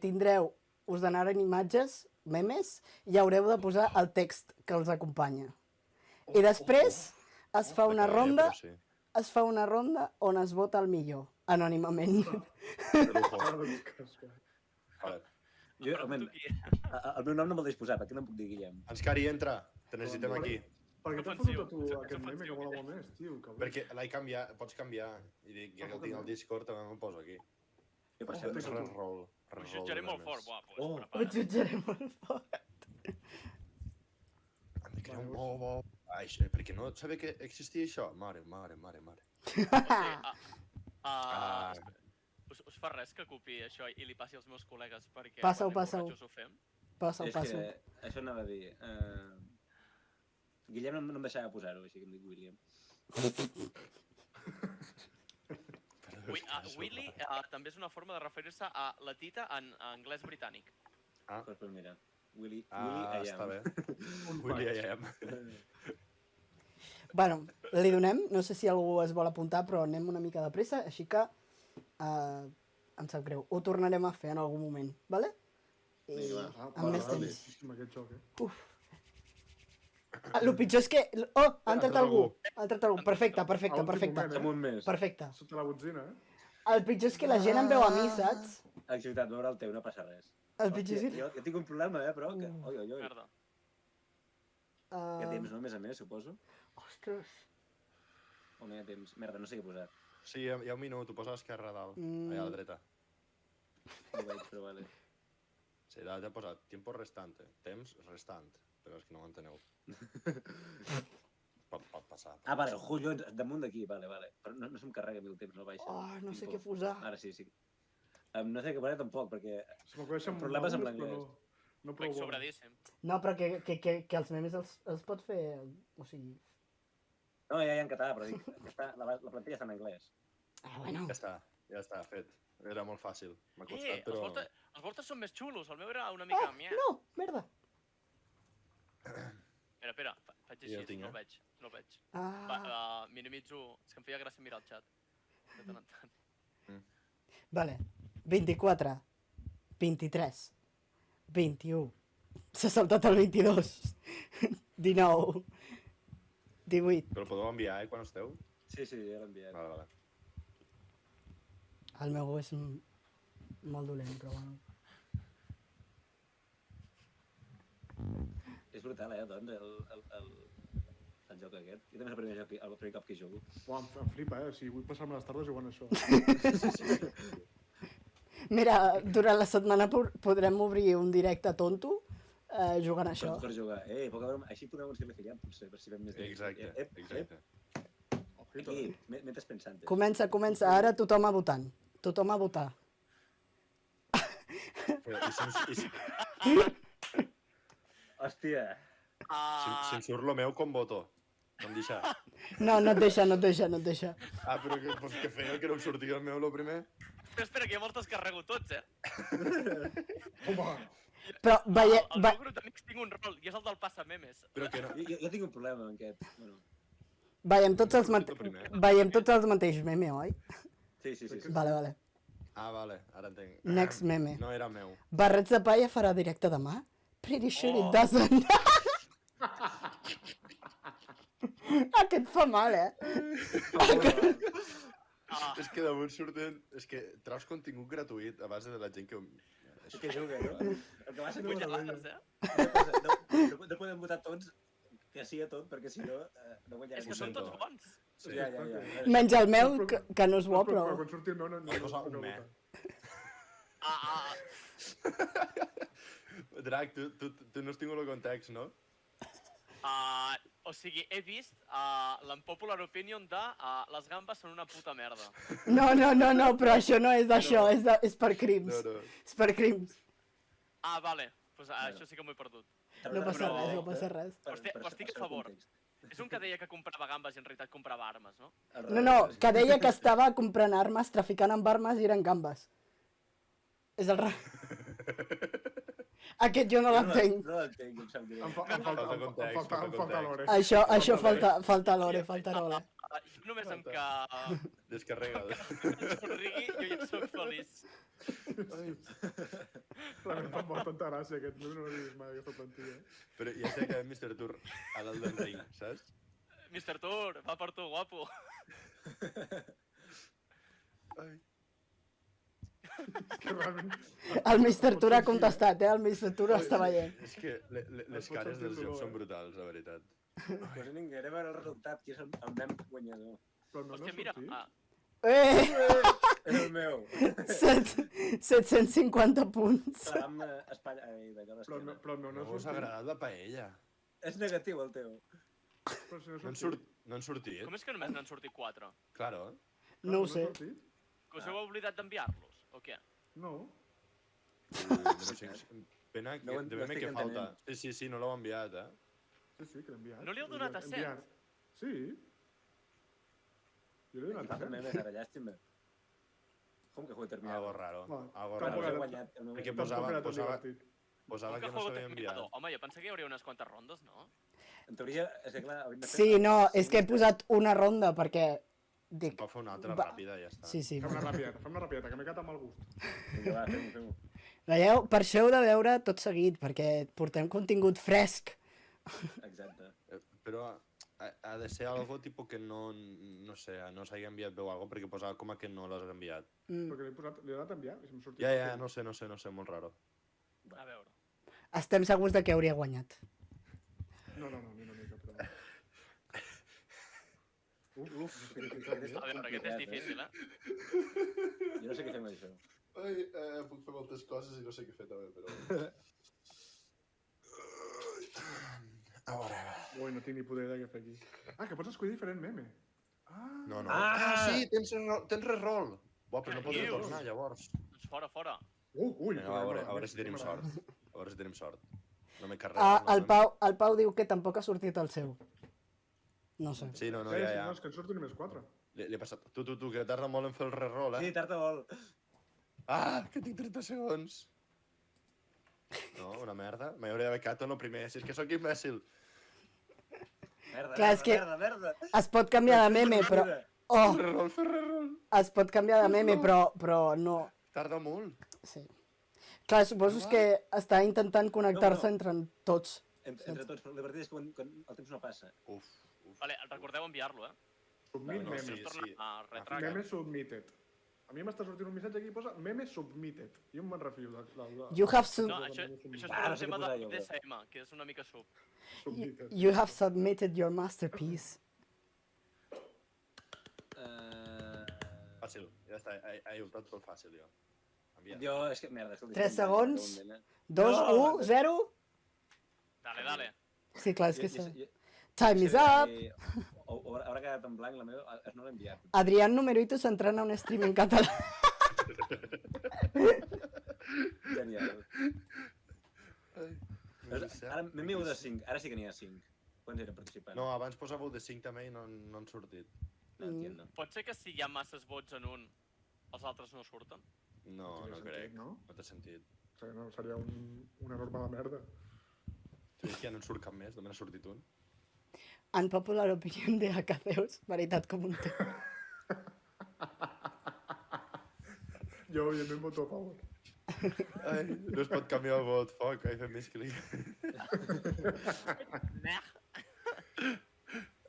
Speaker 1: tindreu, us donaran imatges, memes, i haureu de posar el text que els acompanya. I després es fa una ronda, on es vota el millor, anònimament.
Speaker 3: Vale.
Speaker 2: Jo, almenys, el meu nom no me'l deixo posar, perquè no em puc dir Guillem.
Speaker 3: Anscari, entra. Te necessitem aquí.
Speaker 4: Per què t'has
Speaker 5: Ofensiu.
Speaker 4: fotut a tu
Speaker 5: És
Speaker 4: aquest meme que
Speaker 5: ofensiu,
Speaker 4: mola
Speaker 5: aquest.
Speaker 4: molt més, tio? Cabrón.
Speaker 3: Perquè l'he canviat, pots canviar. I dic, ja que el tinc al Discord, també me'l poso aquí.
Speaker 2: Jo, per cert, no sé tu.
Speaker 3: Reroll.
Speaker 5: Ho jutjaré molt fort, buah, doncs
Speaker 2: Oh.
Speaker 1: Ho
Speaker 5: prepara't.
Speaker 1: jutjaré molt fort.
Speaker 3: Hem de crear un mobo. Ai, perquè no sabia que existia això. Mare.
Speaker 5: O sigui,
Speaker 3: Ah.
Speaker 5: us fa res que copi això i li passi als meus col·legues perquè
Speaker 1: Passa-ho,
Speaker 5: quan anem
Speaker 1: passa-ho.
Speaker 5: borratxos ho fem?
Speaker 1: Passa-ho,
Speaker 2: És
Speaker 1: passa-ho.
Speaker 2: que això anava a dir. Guillem no em deixava posar-ho, així que em dic William.
Speaker 5: Willy també és una forma de referir-se a la tita en anglès britànic.
Speaker 2: Pues mira, Willy
Speaker 3: Ah,
Speaker 2: I
Speaker 3: està
Speaker 2: am.
Speaker 3: bé. Willy I am.
Speaker 1: Bueno, li donem, no sé si algú es vol apuntar, però anem una mica de pressa, així que em sap greu. Ho tornarem a fer en algun moment, vale? I
Speaker 2: Vinga, va.
Speaker 1: amb més
Speaker 2: vale.
Speaker 1: temps.
Speaker 4: Aquest joc,
Speaker 1: El pitjor és que... Oh, ha entrat algú. Ha entrat algú. Perfecte.
Speaker 4: A últim moment,
Speaker 2: Som un mes.
Speaker 1: Perfecte.
Speaker 4: Sota la botzina,
Speaker 1: El pitjor és que la gent em veu a mi, saps?
Speaker 2: Activitat, veure el teu, no passa res.
Speaker 1: El pitjor és
Speaker 2: Hòstia, jo tinc un problema, però que... Oi.
Speaker 5: Merda.
Speaker 2: Hi ha temps, no? A més, suposo.
Speaker 1: Ostres.
Speaker 2: O no hi ha temps? Merda, no sé què he posat.
Speaker 3: Sí, hi ha un minut, ho posa a l'esquerra a dalt, allà a la dreta.
Speaker 2: No ho veig, però vale.
Speaker 3: Sí, dalt ja ha posat tiempo restante, temps restant, però és que no ho enteneu. Pot passar.
Speaker 2: Ah, vale, el Julio, damunt d'aquí, vale. Però no se'm carrega a mi el temps, no baixa.
Speaker 1: Oh, no sé què posar.
Speaker 2: Ara sí. No sé què posar tampoc, perquè...
Speaker 4: Se m'acudeixen
Speaker 2: Problemes amb
Speaker 4: algunes, però
Speaker 2: l'anglès.
Speaker 4: no prou
Speaker 5: Veig
Speaker 4: bones.
Speaker 5: sobradíssim.
Speaker 1: No, però que els memes els pot fer... O sigui...
Speaker 2: No, ja hi ha en català, però dic, la plantilla està en anglès.
Speaker 1: Ah, bueno.
Speaker 3: Ja està, fet. Era molt fàcil, m'ha costat,
Speaker 5: Els
Speaker 3: però...
Speaker 5: vostres són més xulos, el meu era una mica...
Speaker 1: No, merda.
Speaker 5: Espera, faig
Speaker 3: Ja ho
Speaker 5: així,
Speaker 3: tinc,
Speaker 5: no el veig.
Speaker 1: Ah,
Speaker 5: Minimitzo... És que em feia gràcia mirar el xat. De tant en tant.
Speaker 1: vale. 24, 23, 21. S'ha saltat el 22. 19, 18.
Speaker 3: Però el podeu enviar, quan esteu?
Speaker 2: Sí, ja l'he enviat.
Speaker 3: Vale.
Speaker 1: El meu és molt dolent, però bueno.
Speaker 2: És brutal, doncs, el joc aquest. Jo també és el primer cop que hi jugo.
Speaker 4: Uau, em flipa, si vull passar-me les tardes jugant a això.
Speaker 1: Mira, durant la setmana podrem obrir un directe tonto jugant a això.
Speaker 2: Per jugar. Així podem seguir filiant, potser, per si fem més
Speaker 3: Exacte.
Speaker 2: Aquí, mentre pensant.
Speaker 1: Comença. Ara tothom a votant. Tothom a votar.
Speaker 2: Hòstia.
Speaker 3: Si em surt lo meu, com voto? No em deixa.
Speaker 1: No et deixa.
Speaker 3: Ah, però què feia que no em sortia el meu, lo primer?
Speaker 5: Espera, que ja me'ls descarrego tots,
Speaker 4: Home,
Speaker 1: Però
Speaker 5: Al meu grup d'amics tinc un rol, i és el del passamemes.
Speaker 3: Però que no...
Speaker 2: Jo tinc un problema amb aquest. Bueno,
Speaker 1: veiem tots els mateixos meme, oi?
Speaker 2: sí.
Speaker 1: Vale.
Speaker 3: Ah, vale, ara entenc.
Speaker 1: Next meme.
Speaker 3: No era meu.
Speaker 1: Barrets de Palla farà directe demà? Pretty sure it doesn't. Aquest fa mal,
Speaker 3: És que damunt surten... És que traus contingut gratuït a base de la gent que...
Speaker 2: És que juga, no? El que va ser
Speaker 5: Vull
Speaker 2: no,
Speaker 5: gelades,
Speaker 2: no podem votar tots que sí a tot, perquè si no, no guanyarem.
Speaker 5: És que són tots bons.
Speaker 3: Sí.
Speaker 2: Ja.
Speaker 1: Menys el meu, que no és bo, però...
Speaker 4: Quan surti el meu no
Speaker 3: Posa un me. Drac, tu no has tingut el context, no?
Speaker 5: O sigui, he vist l'unpopular opinion de les gambes són una puta merda.
Speaker 1: No, però això no és d'això, és per crims.
Speaker 3: No.
Speaker 1: És per crims.
Speaker 5: Ah, vale. Pues això sí que m'ho he perdut.
Speaker 1: No passa res.
Speaker 5: Però estic a favor. És un que deia que comprava gambes i en realitat comprava armes, no?
Speaker 1: No, que deia que estava comprant armes, traficant amb armes i eren gambes. És el Aquest jo no l'entenc.
Speaker 2: No l'entenc, em sap greu.
Speaker 4: Em falta l'hora.
Speaker 1: Això falta l'hora.
Speaker 5: Jo només amb que
Speaker 3: Descarrega.
Speaker 5: em rigui, jo ja soc feliç.
Speaker 4: Realment em fa tanta gràcia aquest, no l'he vist mai aquesta plantilla.
Speaker 3: Però ja sé que Mr. Tour a dalt del ring, saps?
Speaker 5: Mr. Tour, va per tu, guapo.
Speaker 3: Ai.
Speaker 4: Que realment...
Speaker 1: El Mr. Tour ha contestat, el Mr. Tour està veient.
Speaker 3: És que les cares dels jocs són brutals, la veritat.
Speaker 2: Pues vinga, anem a veure el resultat, qui és el mem guanyador.
Speaker 4: Però no
Speaker 5: Hòstia,
Speaker 4: ha
Speaker 5: mira,
Speaker 4: sortit?
Speaker 2: És el meu.
Speaker 1: 750 punts.
Speaker 2: Amb Espanya... Ai, d'allò
Speaker 4: Però
Speaker 2: l'esquena.
Speaker 4: no
Speaker 3: No
Speaker 4: ha
Speaker 3: us ha
Speaker 4: sortit.
Speaker 3: agradat la paella.
Speaker 2: És negatiu, el teu.
Speaker 4: Però si no ha
Speaker 3: No
Speaker 4: sortit.
Speaker 3: han sortit?
Speaker 5: com és que només n'han sortit 4?
Speaker 3: Claro.
Speaker 1: No ho sé.
Speaker 5: Que us heu oblidat d'enviar-los, o què?
Speaker 4: No.
Speaker 3: Pena
Speaker 2: No ho
Speaker 3: que de que
Speaker 2: estic
Speaker 3: falta.
Speaker 2: entenent.
Speaker 3: Sí, no l'heu enviat,
Speaker 4: Sí, que l'he enviat.
Speaker 5: No li heu donat a
Speaker 4: Enviat. Sí. Jo l'he
Speaker 2: Qui
Speaker 4: donat
Speaker 2: fa
Speaker 4: a
Speaker 2: fer
Speaker 4: Sens.
Speaker 2: memes ara, llàstima. Com que juego terminado?
Speaker 3: Algo raro.
Speaker 4: Bueno,
Speaker 3: Algo
Speaker 4: tampoc
Speaker 3: raro.
Speaker 4: era-
Speaker 2: guanyat. El meu
Speaker 3: Perquè
Speaker 2: guanyat.
Speaker 3: posava-
Speaker 4: Tampoc era tan
Speaker 3: posava-
Speaker 4: divertit.
Speaker 3: Posava que no
Speaker 5: juego
Speaker 3: s'havia enviat.
Speaker 5: terminado. Home, jo pensava que hi hauria unes quantes rondes, no?
Speaker 2: En teoria, és que clar, hauríem de fer...
Speaker 1: Sí, no, és que he posat una ronda perquè... Dic,
Speaker 3: Va fer una altra
Speaker 1: Va.
Speaker 3: ràpida i ja està.
Speaker 1: sí.
Speaker 4: Fem una ràpideta, que m'he quedat amb el gust.
Speaker 2: Vinga, va, fem-ho.
Speaker 1: Veieu? Per això heu de veure tot seguit, perquè portem contingut fresc.
Speaker 2: Exacte.
Speaker 3: Però ha de ser algo tipus que no sé, no s'hagi enviat bé o algo, perquè posava com a que no l'has enviat.
Speaker 4: Perquè li he donat a enviar i se'm sortit.
Speaker 3: Ja, no sé, molt raro.
Speaker 5: A veure.
Speaker 1: Estem segurs de que hauria guanyat.
Speaker 4: No, ni una mica, però... Uf,
Speaker 5: A veure, aquest és difícil, eh?
Speaker 2: Jo no sé què fem amb això.
Speaker 3: Ai, puc fer moltes coses i no sé què fer també, però... A veure...
Speaker 4: Ui, no tinc ni puta idea què fer aquí. Ah, que pots escollir diferent meme. Ah,
Speaker 3: No.
Speaker 2: Ah!
Speaker 3: Sí, tens reroll. Buah, però no
Speaker 5: Què
Speaker 3: pots
Speaker 5: dius?
Speaker 3: retornar, llavors.
Speaker 5: Doncs fora.
Speaker 4: Ui,
Speaker 3: Vinga, a veure si tenim sort. A veure si tenim sort. No m'he carregat.
Speaker 1: El Pau diu que tampoc ha sortit el seu. No sé.
Speaker 3: Sí, no,
Speaker 4: No,
Speaker 3: ja.
Speaker 4: és que en surten només 4.
Speaker 3: Li he passat... Tu, que tarda molt en fer el reroll,
Speaker 2: Sí, tarda molt.
Speaker 3: Ah, que tinc 30 segons. No, una merda. Me hauria d'haver quedat en el primer. Si és que sóc imbècil.
Speaker 1: Clar, és que-
Speaker 2: Merda.
Speaker 1: Es pot canviar de meme, però... Oh,
Speaker 3: Fer reroll.
Speaker 1: es pot canviar de meme, però no.
Speaker 3: Tarda molt.
Speaker 1: Sí. Clar, suposo que està intentant connectar-se
Speaker 2: No.
Speaker 1: entre tots.
Speaker 2: Entre tots, però la veritat és que quan el temps no passa.
Speaker 3: Uf.
Speaker 5: Vale, recordeu enviar-lo, eh?
Speaker 4: Submit
Speaker 3: No,
Speaker 4: meme.
Speaker 3: sí.
Speaker 5: Us torna a retragar.
Speaker 4: Meme submitted. A mi m'està sortint un missatge aquí que posa meme submitted. Jo me'n refio de...
Speaker 1: You have,
Speaker 5: No, això és per
Speaker 2: Ah, no
Speaker 5: un
Speaker 2: sé què
Speaker 5: tema
Speaker 2: posar
Speaker 5: de
Speaker 2: jo,
Speaker 5: DSM, que és una mica sub.
Speaker 4: Submitted.
Speaker 1: you have submitted your masterpiece.
Speaker 3: Fàcil. Ja està. He optat pel fàcil, jo. Envia.
Speaker 2: Jo, és que, merda, escolta.
Speaker 1: 3 segons. 2,
Speaker 2: No!
Speaker 1: 1, 0.
Speaker 5: Dale.
Speaker 1: Sí, clar, és que
Speaker 2: Jo-
Speaker 1: sí.
Speaker 2: jo-
Speaker 1: Time is up.
Speaker 2: Haurà quedat en blanc, la meva... No l'he enviat.
Speaker 1: Adrián Numerito s'entrena a un stream en català.
Speaker 2: Genial.
Speaker 3: Ai,
Speaker 2: Ara m'he 1 de 5. Ara sí que n'hi ha 5. Quants eren participants?
Speaker 3: No, abans posava 1 de 5 també i no han sortit.
Speaker 2: No entiendo.
Speaker 5: Pot ser que si hi ha masses vots en un, els altres no surten?
Speaker 3: No
Speaker 4: Tenia
Speaker 3: crec.
Speaker 4: sentit, no?
Speaker 3: No té sentit.
Speaker 4: No, seria una norma de merda.
Speaker 3: Tu dius que ja no en surt cap més? Només n'ha sortit un?
Speaker 1: Unpopular opinion de Acaceus, veritat com un té.
Speaker 4: Jo, evidentment, voto a favor.
Speaker 3: Ai, no es pot canviar el vot. Fuck, he fet més clic.
Speaker 5: Meh.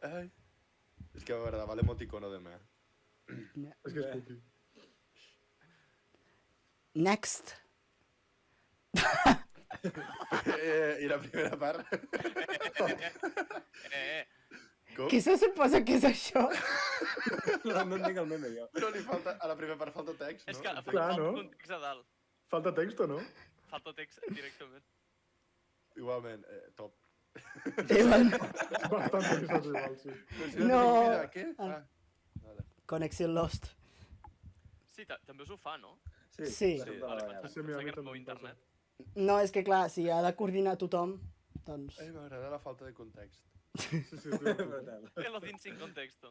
Speaker 3: Ai. És que m'agradava l'emoticono de me.
Speaker 4: És que és cookie.
Speaker 1: Next.
Speaker 3: I la primera part? Com?
Speaker 1: Qui se suposa que és això?
Speaker 2: No entenc el meme, jo.
Speaker 3: No li falta... A la primera part falta text, no?
Speaker 5: És que
Speaker 4: Clar,
Speaker 5: falta
Speaker 4: no?
Speaker 5: context a dalt.
Speaker 4: Falta text o no?
Speaker 5: Falta text directament.
Speaker 3: Igualment, top.
Speaker 1: Igual.
Speaker 4: Bastant text igual, sí.
Speaker 1: No.
Speaker 3: Què?
Speaker 1: Ah.
Speaker 3: Vale.
Speaker 1: Connection lost.
Speaker 5: Sí, també us ho fa, no?
Speaker 1: Sí.
Speaker 2: Sí.
Speaker 5: Vale, pensava
Speaker 4: Sí, a mi
Speaker 5: que era el
Speaker 4: també
Speaker 5: meu
Speaker 4: em passa.
Speaker 5: internet.
Speaker 1: No, és que clar, si ha de coordinar tothom, doncs...
Speaker 3: Ai, m'agrada la falta de context.
Speaker 4: Sí,
Speaker 2: Brutal.
Speaker 5: Lo din sin contexto.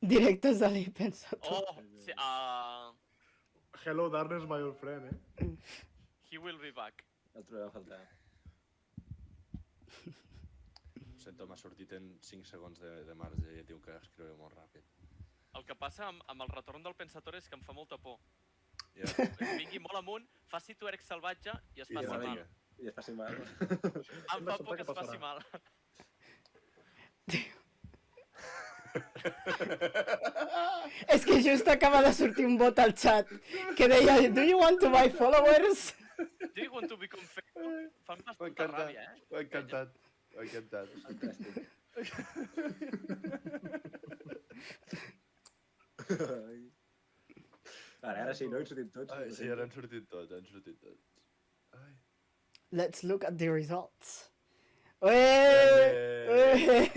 Speaker 1: Directes de l'I, pensa tu.
Speaker 5: Oh, sí,
Speaker 4: Hello, darkness, my old friend, eh?
Speaker 5: he will be back.
Speaker 2: El trobem a faltar.
Speaker 3: Ho sento, m'ha sortit en 5 segons de marge i tinc que escriure molt ràpid.
Speaker 5: El que passa amb el retorn del Pensator és que em fa molta por.
Speaker 3: Ja.
Speaker 5: Es vingui molt amunt, faci twerk salvatge i es
Speaker 3: I
Speaker 5: faci
Speaker 3: ja
Speaker 5: mal.
Speaker 3: vinga.
Speaker 2: I es faci mal.
Speaker 5: Em fa por que es faci mal.
Speaker 1: És que just acaba de sortir un vot al chat que deia Do you want to buy followers?
Speaker 5: Do you want to become famous? Fan
Speaker 3: M'ha
Speaker 5: bastanta
Speaker 3: encantat,
Speaker 5: ràbia, eh?
Speaker 3: m'ha encantat. M'ha encantat.
Speaker 2: Fantàstic. Ara sí, no? Hem sortit tots.
Speaker 3: Ai, sí, ara han sortit tots, han sortit tots. Ai.
Speaker 1: Let's look at the results. Ué!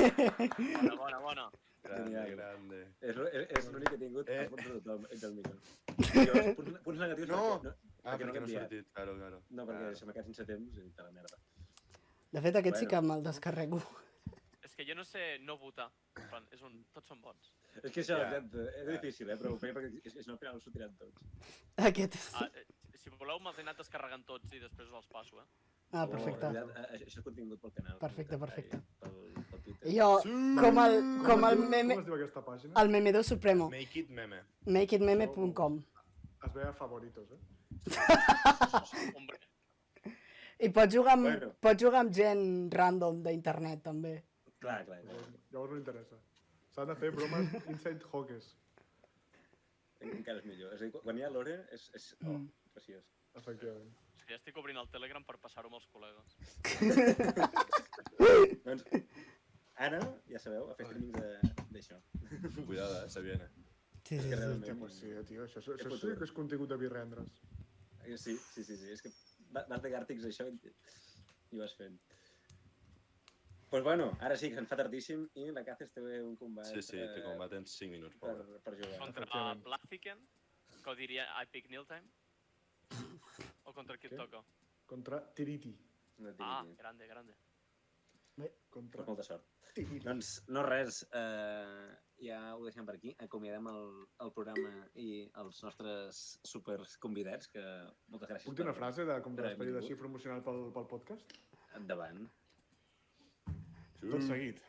Speaker 5: Bona.
Speaker 3: Grande,
Speaker 2: Genial.
Speaker 3: grande.
Speaker 2: És l'únic que he tingut
Speaker 3: Eh.
Speaker 2: els vots de tothom, entre el Miquel. Jo, punts negatius
Speaker 3: No!
Speaker 2: perquè
Speaker 3: Ah,
Speaker 2: perquè no he
Speaker 3: perquè no ha
Speaker 2: canviat.
Speaker 3: sortit, claro.
Speaker 2: No, perquè se m'ha quedat sense temps i de la merda.
Speaker 1: De fet, aquest sí que me'l descarrego.
Speaker 5: És que jo no sé no votar. En plan, tots són bons.
Speaker 2: És que això,
Speaker 3: Ja.
Speaker 2: exacte, és difícil, però ho feia perquè és no, al final els sortiran tots.
Speaker 1: Aquest és...
Speaker 5: Si voleu, me'ls he anat descarregant tots i després us els passo, eh?
Speaker 1: Ah, perfecte.
Speaker 2: Això és contingut pel canal.
Speaker 1: Perfecte, perfecte.
Speaker 2: Pel Twitter.
Speaker 1: Jo, com el meme...
Speaker 4: Com es diu aquesta pàgina?
Speaker 1: El memedor supremo.
Speaker 3: Make it meme.
Speaker 1: Makeitmeme.com.
Speaker 4: Es veia favoritos, eh?
Speaker 5: Hombre,
Speaker 1: I pots jugar
Speaker 2: Bueno.
Speaker 1: pots jugar amb gent random d'internet, també.
Speaker 2: Clar.
Speaker 4: Llavors no interessa. S'han de fer bromes inside hawkers.
Speaker 2: encara és millor. És a dir, quan hi ha l'hora és preciós.
Speaker 4: Efectivament.
Speaker 5: Sí, ja estic obrint el Telegram per passar-ho amb els col·legues.
Speaker 2: Doncs, Anna, ja sabeu, a fer streamings d'això.
Speaker 3: Cuidada, se viene.
Speaker 1: Sí, sí,
Speaker 2: Que
Speaker 1: sí.
Speaker 2: realment-
Speaker 4: Hòstia, pues sí, tio, això sí
Speaker 2: futur.
Speaker 4: que és contingut de birrendres.
Speaker 2: Sí. És que vas de gàrtics això i ho vas fent. Pues bueno, ara sí que se'n fa tardíssim i la Càceres té un combat
Speaker 3: Sí, té combat en 5 minuts. Pobre.
Speaker 2: per jugar.
Speaker 5: Contra
Speaker 4: Efectivament.
Speaker 5: Blaziken, que ho diria Epic Niltime. O contra qui et
Speaker 4: Què?
Speaker 5: toca?
Speaker 4: Contra Tiriti.
Speaker 2: No et
Speaker 5: Ah,
Speaker 2: digui.
Speaker 5: grande, grande.
Speaker 4: Contra
Speaker 2: Pues molta sort.
Speaker 4: Tiriti.
Speaker 2: Doncs no res, ja ho deixem per aquí. Acomiadem el programa i els nostres super convidats, que moltes gràcies.
Speaker 4: Puc dir una frase com de
Speaker 2: per
Speaker 4: despedida
Speaker 2: benvingut.
Speaker 4: així promocional pel podcast?
Speaker 2: Endavant.
Speaker 4: Tot seguit,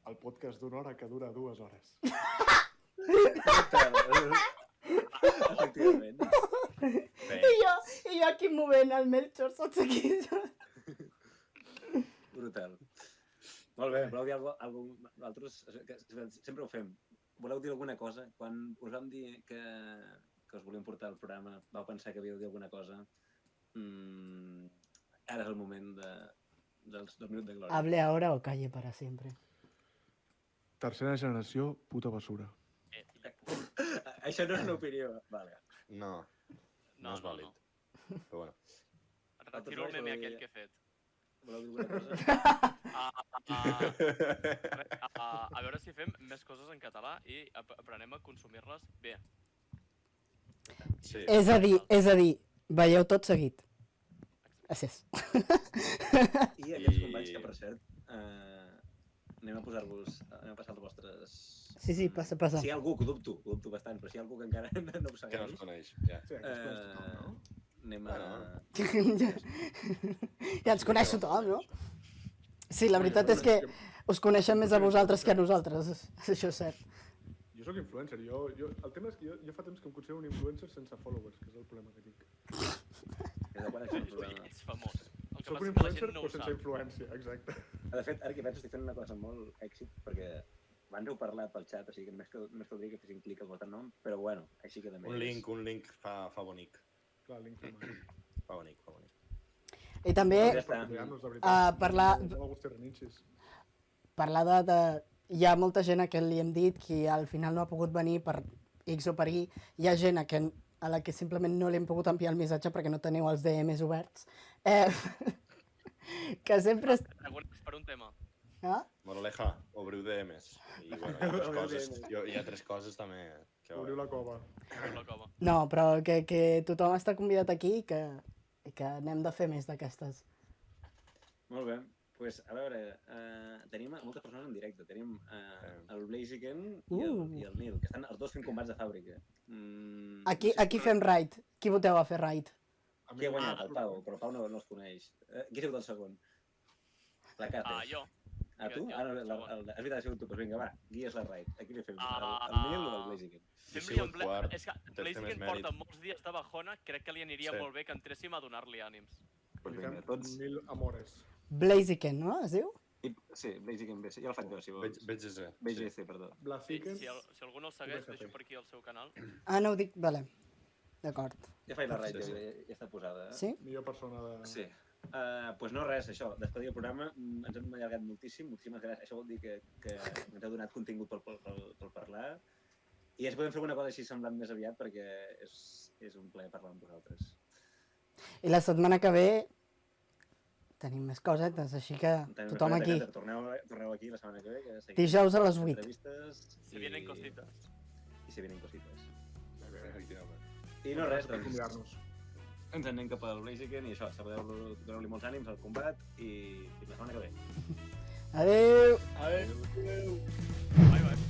Speaker 4: el podcast d'una hora que dura 2 hores.
Speaker 2: Efectivament.
Speaker 3: Bé,
Speaker 1: I jo aquí movent el Melchor, saps aquí?
Speaker 2: Brutal. Molt bé, voleu dir alguna cosa? Nosaltres sempre ho fem. Voleu dir alguna cosa? Quan us vam dir que us volíem portar al programa, vau pensar que havíeu de dir alguna cosa? Ara és el moment dels 2 minuts de glòria.
Speaker 1: Hable ahora o calle para siempre.
Speaker 4: Tercera generació, puta basura.
Speaker 2: Això no és una opinió. Vale.
Speaker 3: no és vàlid. Però bueno.
Speaker 5: Retiro el meme aquell que he fet.
Speaker 2: Voleu dir alguna cosa?
Speaker 5: A veure si fem més coses en català i aprenem a consumir-les bé.
Speaker 3: Sí.
Speaker 1: És a dir, veieu tot seguit. Gràcies.
Speaker 2: I aquests companys que, per cert, anem a passar els vostres...
Speaker 1: Sí, passa.
Speaker 2: Si hi ha algú, que ho dubto bastant, però si hi ha algú que encara no ho
Speaker 3: Que no es
Speaker 2: segueix,
Speaker 3: coneix, ja.
Speaker 4: Sí, aquest és no?
Speaker 2: anem a...
Speaker 1: Ja ens coneix tothom, no? Sí, la veritat és que us coneixem més a vosaltres que a nosaltres, això és cert.
Speaker 4: Jo sóc influencer, el tema és que jo fa temps que em considero un influencer sense followers, que és el problema que tinc.
Speaker 2: Des de quan això és un problema.
Speaker 5: Ets famós. El que
Speaker 4: Soc un
Speaker 5: passa és que la
Speaker 4: influencer
Speaker 5: gent no
Speaker 4: però
Speaker 5: ho
Speaker 4: sense
Speaker 5: sap.
Speaker 4: influència, exacte.
Speaker 2: De fet, ara que penso, estic fent una cosa molt èxit, perquè abans heu parlat pel xat, o sigui que només caldria que fessin clic al vostre nom, però bueno, així queda més.
Speaker 3: Un link fa bonic.
Speaker 4: Clar, link femà.
Speaker 3: Fa bonic.
Speaker 1: I també
Speaker 2: Ja està.
Speaker 4: Nos de veritat.
Speaker 1: parlar-
Speaker 4: No me gusta reninxis.
Speaker 1: parlar de... Hi ha molta gent a què li hem dit que al final no ha pogut venir per X o per Y. Hi ha gent a la que simplement no li hem pogut enviar el missatge perquè no teniu els DMs oberts. Que sempre...
Speaker 5: Preguntes per un tema.
Speaker 1: Ah?
Speaker 3: Moraleja, obriu DMs. I bueno, hi ha altres coses també. Que,
Speaker 4: Obriu la cova.
Speaker 5: Obriu la cova.
Speaker 1: No, però que tothom està convidat aquí i que anem de fer més d'aquestes.
Speaker 2: Molt bé. Pues, a veure, tenim moltes persones en directe. Tenim el Blaziken i el Nil, que estan els dos fent combats de fàbrica.
Speaker 1: Aquí fem raid. Qui voteu a fer raid?
Speaker 2: Qui ha guanyat? El Pau, però el Pau no els coneix. Qui ha sigut el segon? La Càceres.
Speaker 5: Jo.
Speaker 2: A tu?
Speaker 5: Jo,
Speaker 2: Ah, no,
Speaker 5: segon.
Speaker 2: és veritat, ha sigut tu. Doncs vinga, va, guies la raid. A qui li fem? El Nil o el Blaziken?
Speaker 3: he
Speaker 5: Sempre
Speaker 3: sigut quart,
Speaker 5: és que
Speaker 3: té més
Speaker 5: Blaziken
Speaker 3: mèrit.
Speaker 5: porta molts dies de bajona, crec que li aniria
Speaker 3: Sí.
Speaker 5: molt bé que entréssim a donar-li ànims.
Speaker 2: Doncs
Speaker 4: Li
Speaker 2: vinga,
Speaker 4: fem
Speaker 2: tots...
Speaker 4: 1000 amores.
Speaker 1: Blaziken, no? Es diu?
Speaker 2: Sí, Blaziken BC. Ja el faig jo, si vols.
Speaker 3: BGC.
Speaker 2: BGC, perdó.
Speaker 4: Blaziken.
Speaker 5: Si algú no el segueix,
Speaker 4: BGC.
Speaker 5: deixo per aquí el seu canal.
Speaker 1: Ah, no ho dic... Vale. D'acord.
Speaker 2: Ja faig la raid,
Speaker 3: Sí, sí.
Speaker 2: ja està posada.
Speaker 1: Sí?
Speaker 4: Millor persona de...
Speaker 2: Sí. Pues no res, això, despedir el programa, ens hem allargat moltíssim, moltíssimes gràcies. Això vol dir que ens heu donat contingut per parlar. I ens podem fer una cosa així semblant més aviat perquè és un plaer parlar amb vosaltres.
Speaker 1: I la setmana que ve tenim més cosetes, així que tothom aquí.
Speaker 2: Torneu aquí la setmana que ve, que seguim
Speaker 1: Dijous a les 8.
Speaker 2: entrevistes
Speaker 5: Se vienen cositas.
Speaker 2: I se vienen cosites.
Speaker 3: Efectivament.
Speaker 2: I no res,
Speaker 4: Per
Speaker 2: doncs
Speaker 4: convidar-nos.
Speaker 2: ens en anem cap al Blaziken i això, doneu-li molts ànims al combat i fins la setmana que ve.
Speaker 1: Adéu!
Speaker 2: Adéu!
Speaker 5: Bye, bye.